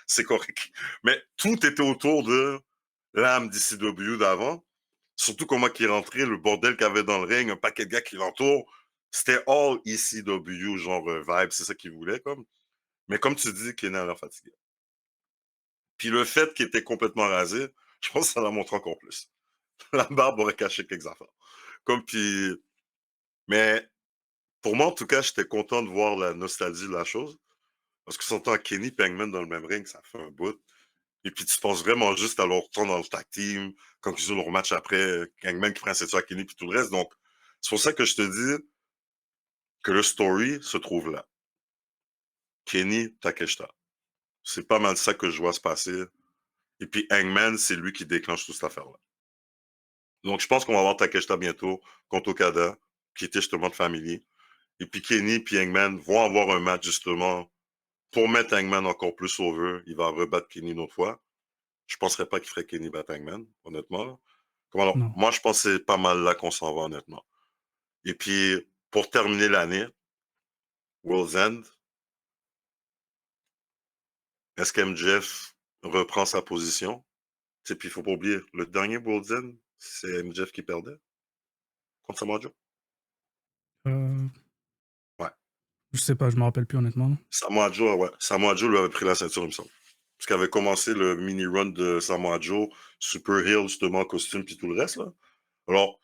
c'est correct. Mais tout était autour de l'âme d'ICW d'avant. Surtout comment il est rentré, le bordel qu'il y avait dans le ring, un paquet de gars qui l'entourent. C'était all ECW, genre vibe, c'est ça qu'il voulait, comme. Mais comme tu dis, Kenny a l'air fatigué. Puis le fait qu'il était complètement rasé, je pense que ça l'a montré encore plus. La barbe aurait caché quelques affaires. Comme puis... Mais pour moi, en tout cas, j'étais content de voir la nostalgie de la chose. Parce que s'entend Kenny et Hangman dans le même ring, ça fait un bout. Et puis tu penses vraiment juste à leur retour dans le tag team, quand ils ont leur match après, Hangman qui prend cette à Kenny puis tout le reste. Donc, c'est pour ça que je te dis que le story se trouve là. Kenny Takeshita. C'est pas mal ça que je vois se passer. Et puis Hangman, c'est lui qui déclenche toute cette affaire-là. Donc, je pense qu'on va avoir Takeshita bientôt contre Okada, qui était justement de Family. Et puis Kenny puis Hangman vont avoir un match justement pour mettre Hangman encore plus over. Il va rebattre Kenny une autre fois. Je penserais pas qu'il ferait Kenny battre Hangman, honnêtement. Alors, Non. moi, je pense que c'est pas mal là qu'on s'en va, honnêtement. Et puis, pour terminer l'année, World's End, est-ce qu'MJF reprend sa position? Et puis, il faut pas oublier, le dernier World's End, c'est MJF qui perdait contre Samoa Joe. Euh, Ouais. je sais pas, je me rappelle plus honnêtement. Là. Samoa Joe, ouais. Samoa Joe lui avait pris la ceinture, il me semble. Parce qu'il avait commencé le mini-run de Samoa Joe, Super Hill, justement, costume, puis tout le reste, là. Alors,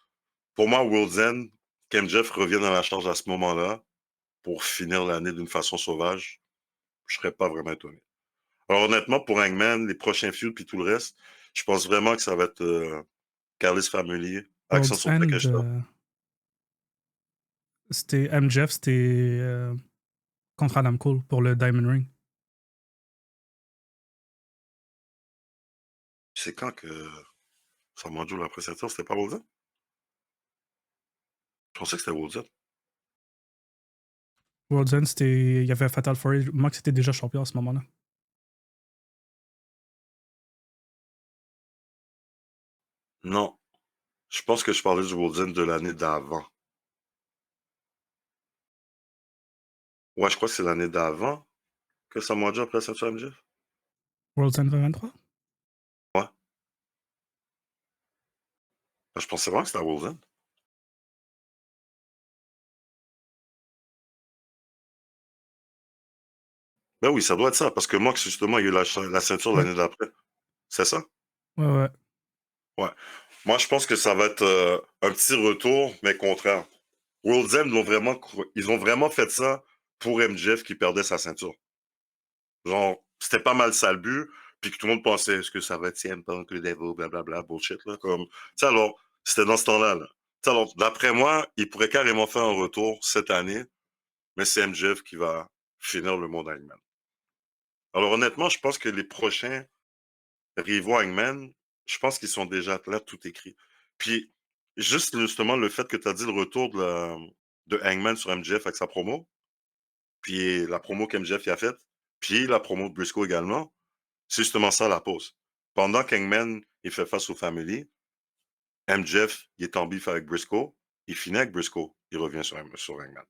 pour moi, World's End, qu'MJF revienne à la charge à ce moment-là, pour finir l'année d'une façon sauvage, je serais pas vraiment étonné. Alors, honnêtement, pour Hangman, les prochains feuds, puis tout le reste, je pense vraiment que ça va être Callis Family, accent World's sur End, Takeshita. c'était MJF, c'était contre Adam Cole pour le Diamond Ring. C'est quand que Samoa Joe l'a pris ceinture, c'était pas World's End? Je pensais que c'était World's End. World's End, c'était. Il y avait Fatal Four. Mox était déjà champion à ce moment-là. Non, je pense que je parlais du World's End de l'année d'avant. Ouais, je crois que c'est l'année d'avant que Samoa Joe a pris la ceinture MJF. World's End 2023? Ouais. Je pensais vraiment que c'était à World's End. Ben oui, ça doit être ça, parce que Mox, justement, il a eu la ceinture Ouais. l'année d'après. C'est ça? Ouais. Ouais. Moi, je pense que ça va être un petit retour, mais contraire. World's End, ils ont vraiment fait ça pour MJF qui perdait sa ceinture. Genre, c'était pas mal ça le but, puis que tout le monde pensait, est-ce que ça va être CM Punk, le Devil, blablabla, bullshit, là, comme... Tu sais, alors, c'était dans ce temps-là, là. Tu sais, alors, d'après moi, il pourrait carrément faire un retour cette année, mais c'est MJF qui va finir le monde Hangman. Alors, honnêtement, je pense que les prochains rivaux Hangman, je pense qu'ils sont déjà là, tout écrit. Puis, juste justement, le fait que tu as dit le retour de Hangman sur MJF avec sa promo, puis la promo qu'MJF y a faite, puis la promo de Briscoe également, c'est justement ça la pause. Pendant qu'Hangman il fait face aux Family, MJF il est en bif avec Briscoe, il finit avec Briscoe, il revient sur Hangman.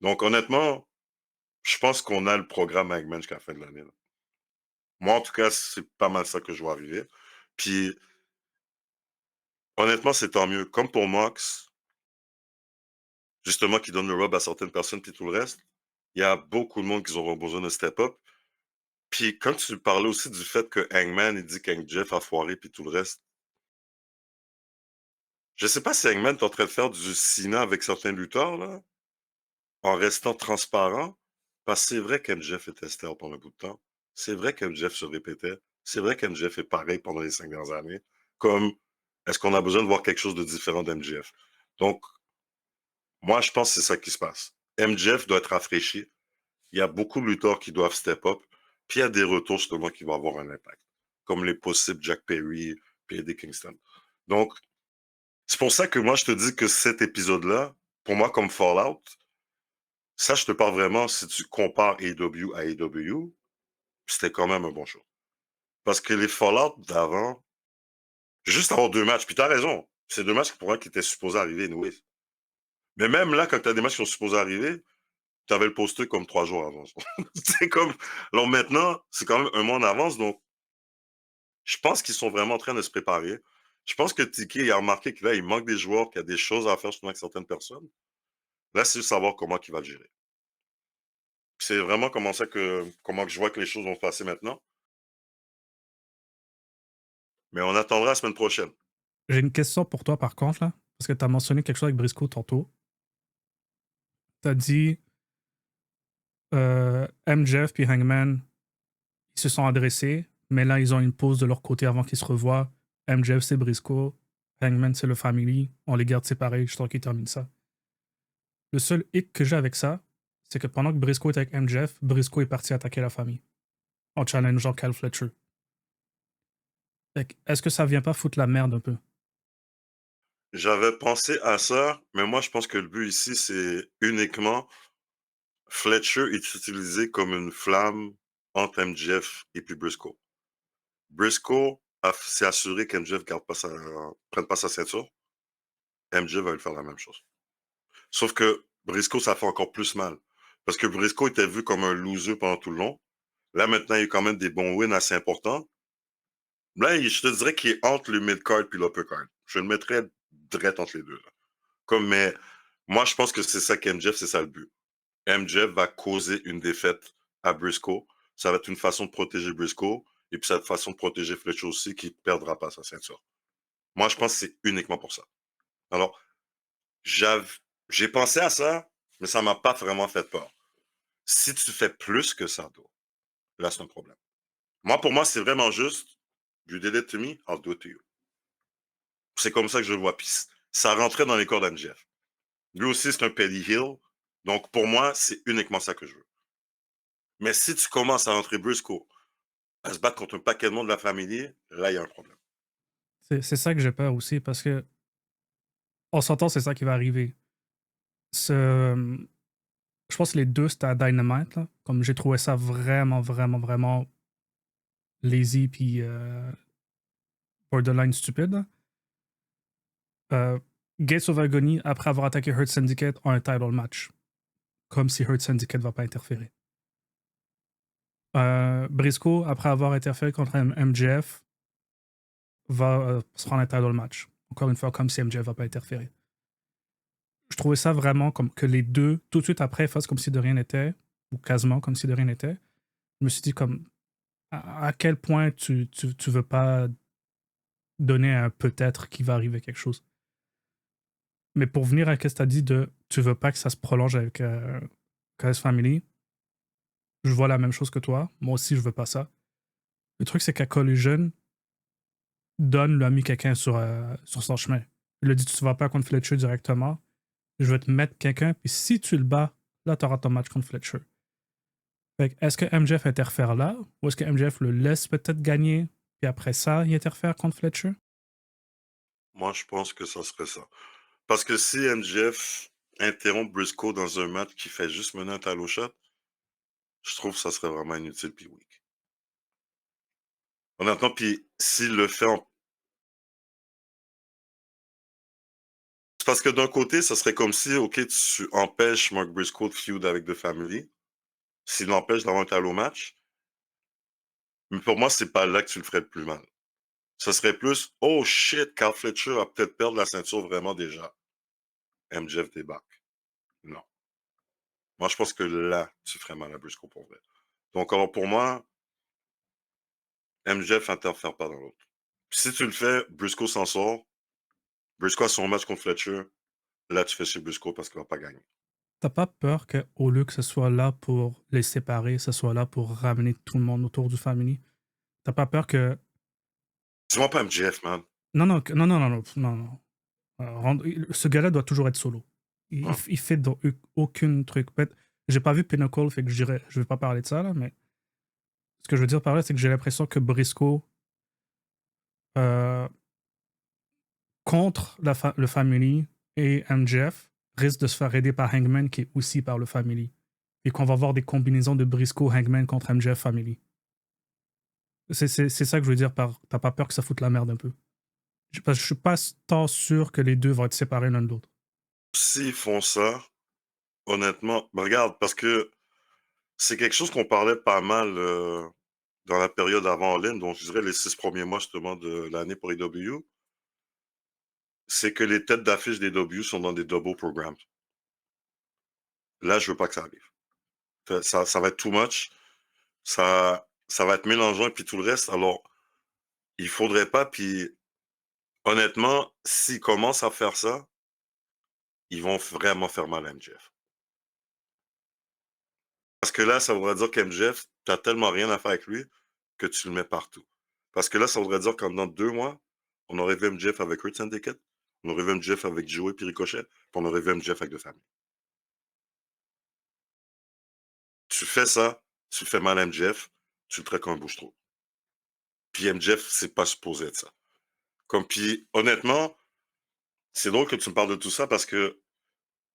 Donc honnêtement, je pense qu'on a le programme Hangman jusqu'à la fin de l'année. Là. Moi, en tout cas, c'est pas mal ça que je vois arriver. Puis honnêtement, c'est tant mieux. Comme pour Mox, justement, qui donne le rub à certaines personnes, puis tout le reste, il y a beaucoup de monde qui auront besoin de step up. Puis quand tu parlais aussi du fait que Hangman, il dit qu'MJF a foiré, puis tout le reste, je sais pas si Hangman est en train de faire du cinéma avec certains lutteurs, là, en restant transparent, parce que c'est vrai qu'MJF était stale pendant un bout de temps. C'est vrai qu'MJF se répétait. C'est vrai qu'MJF est pareil pendant les 5 dernières années. Comme, est-ce qu'on a besoin de voir quelque chose de différent d'MJF? Donc, moi, je pense que c'est ça qui se passe. MJF doit être rafraîchi. Il y a beaucoup de lutteurs qui doivent step up. Puis il y a des retours, justement, qui vont avoir un impact. Comme les possibles Jack Perry, puis Eddie Kingston. Donc, c'est pour ça que moi, je te dis que cet épisode-là, pour moi, comme Fallout, ça, je te parle vraiment, si tu compares AEW à AEW, c'était quand même un bon show. Parce que les Fallout d'avant, juste avoir 2 matchs, puis t'as raison, c'est 2 matchs pour moi qui étaient supposés arriver, anyways. Mais même là, quand t'as des matchs qui sont supposés arriver, t'avais le poster comme 3 jours avant. C'est comme, alors maintenant, c'est quand même un mois en avance, donc je pense qu'ils sont vraiment en train de se préparer. Je pense que Tiki a remarqué que là, il manque des joueurs, qu'il y a des choses à faire, surtout avec certaines personnes. Là, c'est juste savoir comment il va le gérer. C'est vraiment comment que je vois que les choses vont se passer maintenant. Mais on attendra la semaine prochaine. J'ai une question pour toi par contre, là. Parce que tu as mentionné quelque chose avec Briscoe tantôt. Tu as dit MJF puis Hangman, ils se sont adressés, mais là, ils ont une pause de leur côté avant qu'ils se revoient. MJF, c'est Briscoe. Hangman, c'est le Family. On les garde séparés jusqu'à temps qu'ils terminent ça. Le seul hic que j'ai avec ça, c'est que pendant que Briscoe était avec MJF, Briscoe est parti attaquer la famille en challengeant Kyle Fletcher. Est-ce que ça vient pas foutre la merde un peu? J'avais pensé à ça, mais moi, je pense que le but ici, c'est uniquement Fletcher est utilisé comme une flamme entre MJF et puis Briscoe. Briscoe s'est assuré qu'MJF prenne pas sa ceinture. MJF va lui faire la même chose. Sauf que Briscoe, ça fait encore plus mal. Parce que Briscoe était vu comme un loser pendant tout le long. Là, maintenant, il y a eu quand même des bons wins assez importants. Là, je te dirais qu'il est entre le mid-card et l'upper-card. Je le mettrais direct entre les deux. Là. Mais moi, je pense que c'est ça qu'MJF, c'est ça le but. MJF va causer une défaite à Briscoe. Ça va être une façon de protéger Briscoe. Et puis, c'est une façon de protéger Fletcher aussi qui ne perdra pas sa ceinture. Moi, je pense que c'est uniquement pour ça. Alors, j'ai pensé à ça, mais ça m'a pas vraiment fait peur. Si tu fais plus que ça, là, c'est un problème. Moi, pour moi, c'est vraiment juste You did it to me, I'll do it to you. C'est comme ça que je le vois. Puis ça rentrait dans les corps d'MJF. Lui aussi, c'est un Petty Hill. Donc, pour moi, c'est uniquement ça que je veux. Mais si tu commences à rentrer Briscoe, à se battre contre un paquet de monde de la famille, là, il y a un problème. C'est ça que j'ai peur aussi, parce que on s'entend, c'est ça qui va arriver. Ce, je pense que les deux, c'était à Dynamite, là. Comme j'ai trouvé ça vraiment, vraiment, vraiment lazy puis borderline stupide. Là. Gates of Agony, après avoir attaqué Hurt Syndicate, ont un title match. Comme si Hurt Syndicate ne va pas interférer. Briscoe, après avoir interféré contre MJF, va se prendre un title match. Encore une fois, comme si MJF va pas interférer. Je trouvais ça vraiment comme que les deux, tout de suite après, fassent comme si de rien n'était, ou quasiment comme si de rien n'était. Je me suis dit comme à quel point tu veux pas donner un peut-être qu'il va arriver quelque chose. Mais pour venir à ce que tu as dit de tu veux pas que ça se prolonge avec KS Family, je vois la même chose que toi. Moi aussi, je veux pas ça. Le truc, c'est qu'à Collision, Don lui a mis quelqu'un sur son chemin. Il lui a dit tu vas pas contre Fletcher directement. Je vais te mettre quelqu'un, puis si tu le bats, là, tu auras ton match contre Fletcher. Fait que, est-ce que MJF interfère là, ou est-ce que MJF le laisse peut-être gagner, puis après ça, il interfère contre Fletcher? Moi, je pense que ça serait ça. Parce que si MJF interrompt Briscoe dans un match qui fait juste mener un title shot, je trouve que ça serait vraiment inutile puis weak. Honnêtement, puis s'il le fait en... C'est parce que d'un côté, ça serait comme si, OK, tu empêches Mark Briscoe de feud avec The Family, s'il l'empêche d'avoir un title match, mais pour moi, c'est pas là que tu le ferais le plus mal. Ça serait plus, oh shit, Carl Fletcher va peut-être perdre la ceinture vraiment déjà. MJF débarque. Non. Moi, je pense que là, tu ferais mal à Briscoe pour vrai. Donc, alors pour moi, MJF interfère pas dans l'autre. Si tu le fais, Briscoe s'en sort. Briscoe a son match contre Fletcher. Là, tu fais chez Briscoe parce qu'il va pas gagner. T'as pas peur qu'au lieu que ce soit là pour les séparer, ce soit là pour ramener tout le monde autour du family? T'as pas peur que. Dis-moi pas MJF, man. Non, non, non, non, non, non, non, non. Ce gars-là doit toujours être solo. Ouais. Il fait aucun truc. J'ai pas vu Pinnacle, fait que je vais pas parler de ça, là, mais ce que je veux dire par là, c'est que j'ai l'impression que Briscoe, euh, contre le Family et MJF, risque de se faire aider par Hangman, qui est aussi par le Family. Et qu'on va voir des combinaisons de Briscoe, Hangman contre MJF Family. C'est ça que je veux dire par t'as pas peur que ça foute la merde un peu. Parce que je suis pas tant sûr que les deux vont être séparés l'un de l'autre. S'ils font ça, honnêtement, ben regarde, parce que c'est quelque chose qu'on parlait pas mal dans la période avant All In, donc je dirais les 6 premiers mois justement de l'année pour AEW, c'est que les têtes d'affiche des AEW sont dans des double programs. Là, je veux pas que ça arrive. Ça va être too much. Ça va être mélangeant et puis tout le reste. Alors, il faudrait pas. Puis, honnêtement, s'ils commencent à faire ça, ils vont vraiment faire mal à MJF. Parce que là, ça voudrait dire qu'MJF, t'as tellement rien à faire avec lui que tu le mets partout. Parce que là, ça voudrait dire qu'en dans 2 mois, on aurait vu MJF avec Hurt Syndicate, on aurait vu MJF avec Joey puis Ricochet, puis on aurait vu MJF avec The Family. Tu fais ça, tu fais mal à MJF, tu le traites comme un bouche-trou. Puis MJF, c'est pas supposé être ça. Comme puis, honnêtement, C'est drôle que tu me parles de tout ça parce que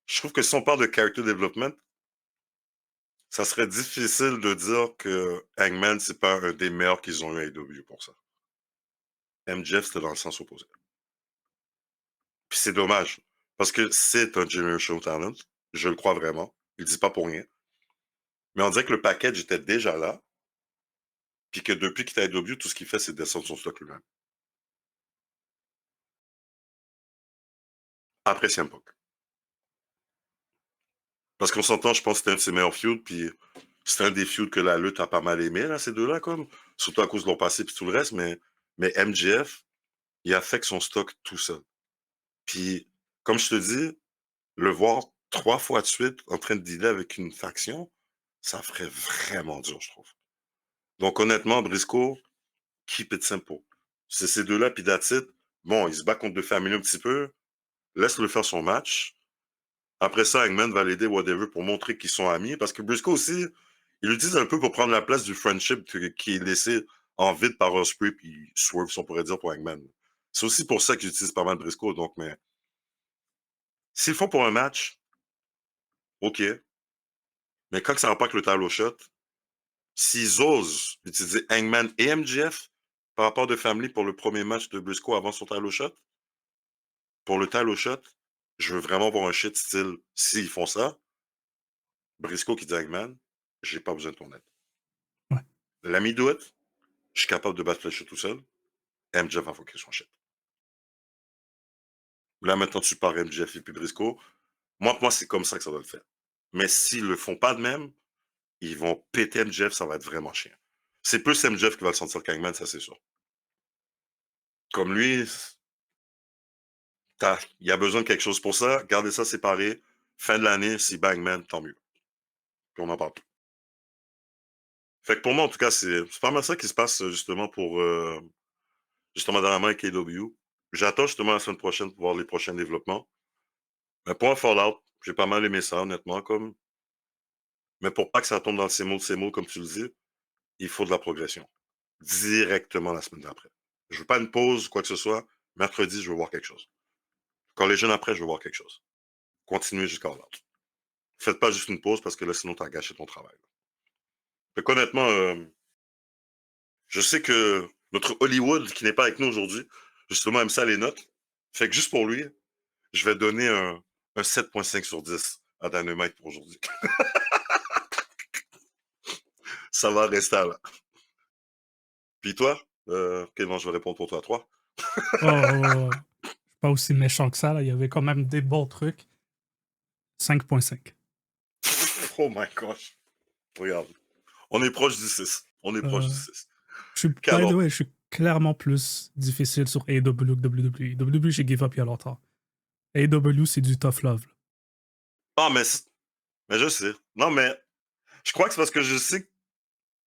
je trouve que si on parle de character development, ça serait difficile de dire que Hangman, c'est pas un des meilleurs qu'ils ont eu à AEW pour ça. MJF, c'était dans le sens opposé. Puis c'est dommage, parce que c'est un generational talent, je le crois vraiment, il le dit pas pour rien. Mais on dirait que le package était déjà là, puis que depuis qu'il est à AEW, tout ce qu'il fait, c'est descendre son stock lui-même. Après CM Punk. Parce qu'on s'entend, je pense que c'était un de ses meilleurs feuds, puis c'était un des feuds que la lutte a pas mal aimé, là, ces deux-là, comme. Surtout à cause de leur passé, puis tout le reste, mais MJF, il affecte son stock tout seul. Puis, comme je te dis, le voir 3 fois de suite en train de dealer avec une faction, ça ferait vraiment dur, je trouve. Donc, honnêtement, Briscoe, keep it simple. C'est ces deux-là, puis that's it. Bon, il se bat contre deux familles un petit peu. Laisse-le faire son match. Après ça, Hangman va l'aider, whatever, pour montrer qu'ils sont amis. Parce que Briscoe aussi, il l'utilise un peu pour prendre la place du friendship qui est laissé en vide par Ospreay puis Swerve, si on pourrait dire, pour Hangman. C'est aussi pour ça qu'il utilise pas mal Briscoe. Donc, mais s'ils le font pour un match, OK. Mais quand ça rapporte le title shot, s'ils osent utiliser Hangman et MJF par rapport de Family pour le premier match de Briscoe avant son title shot, pour le title shot, je veux vraiment voir un shit style, s'ils font ça, Briscoe qui dit Hangman, j'ai pas besoin de ton aide. Ouais. L'ami do it, je suis capable de battre le shit tout seul. MJF va focus son shit. Là, maintenant, tu pars MJF et puis Briscoe. Moi, c'est comme ça que ça doit le faire. Mais s'ils le font pas de même, ils vont péter MJF, ça va être vraiment chiant. C'est plus MJF qui va le sentir qu'Hangman, ça c'est sûr. Comme lui, il y a besoin de quelque chose pour ça. Gardez ça séparé. Fin de l'année, si Bangman, tant mieux. Puis on en parle plus. Fait que pour moi, en tout cas, c'est pas mal ça qui se passe justement pour justement dernièrement avec AEW. J'attends justement la semaine prochaine pour voir les prochains développements. Mais pour un Fallout, j'ai pas mal aimé ça, honnêtement, comme. Mais pour pas que ça tombe dans le mots, comme tu le dis, il faut de la progression. Directement la semaine d'après. Je veux pas une pause, quoi que ce soit. Mercredi, je veux voir quelque chose. Quand les jeunes après, je veux voir quelque chose. Continuez jusqu'à là. Faites pas juste une pause parce que là, sinon, t'as gâché ton travail. Fait qu'honnêtement, je sais que notre Hollywood, qui n'est pas avec nous aujourd'hui, justement, aime ça les notes. Fait que juste pour lui, je vais donner un 7.5 sur 10 à Dynamite pour aujourd'hui. Ça va rester là. Puis toi, non, je vais répondre pour toi à 3. Oh, pas aussi méchant que ça, là. Il y avait quand même des bons trucs. 5.5. Oh my gosh. Regarde. On est proche du 6. On est proche du 6. By the way, je suis clairement plus difficile sur AEW que WWE. WWE, j'ai give up il y a longtemps. AEW, c'est du tough love. Ah, mais je sais. Non, mais je crois que c'est parce que je sais.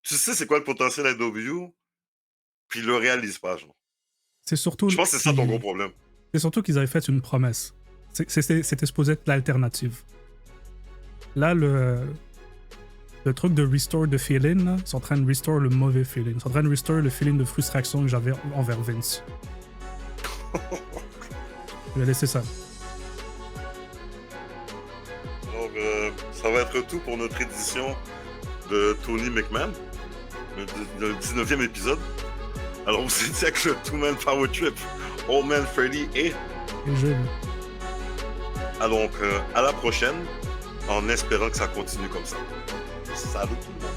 Tu sais c'est quoi le potentiel AEW, puis ils le réalisent pas, genre. C'est surtout. Je pense que c'est ça ton gros problème. C'est surtout qu'ils avaient fait une promesse. C'était supposé être l'alternative. Là, le truc de restore the feeling, là, ils sont en train de restore le mauvais feeling. Ils sont en train de restore le feeling de frustration que j'avais envers Vince. Je vais laisser ça. Alors, ça va être tout pour notre édition de Tony McMahon, le 19e épisode. Alors, on s'est dit avec le Two-Man Power Trip, Old Man Freddy et je... Donc, à la prochaine, en espérant que ça continue comme ça. Salut tout le monde!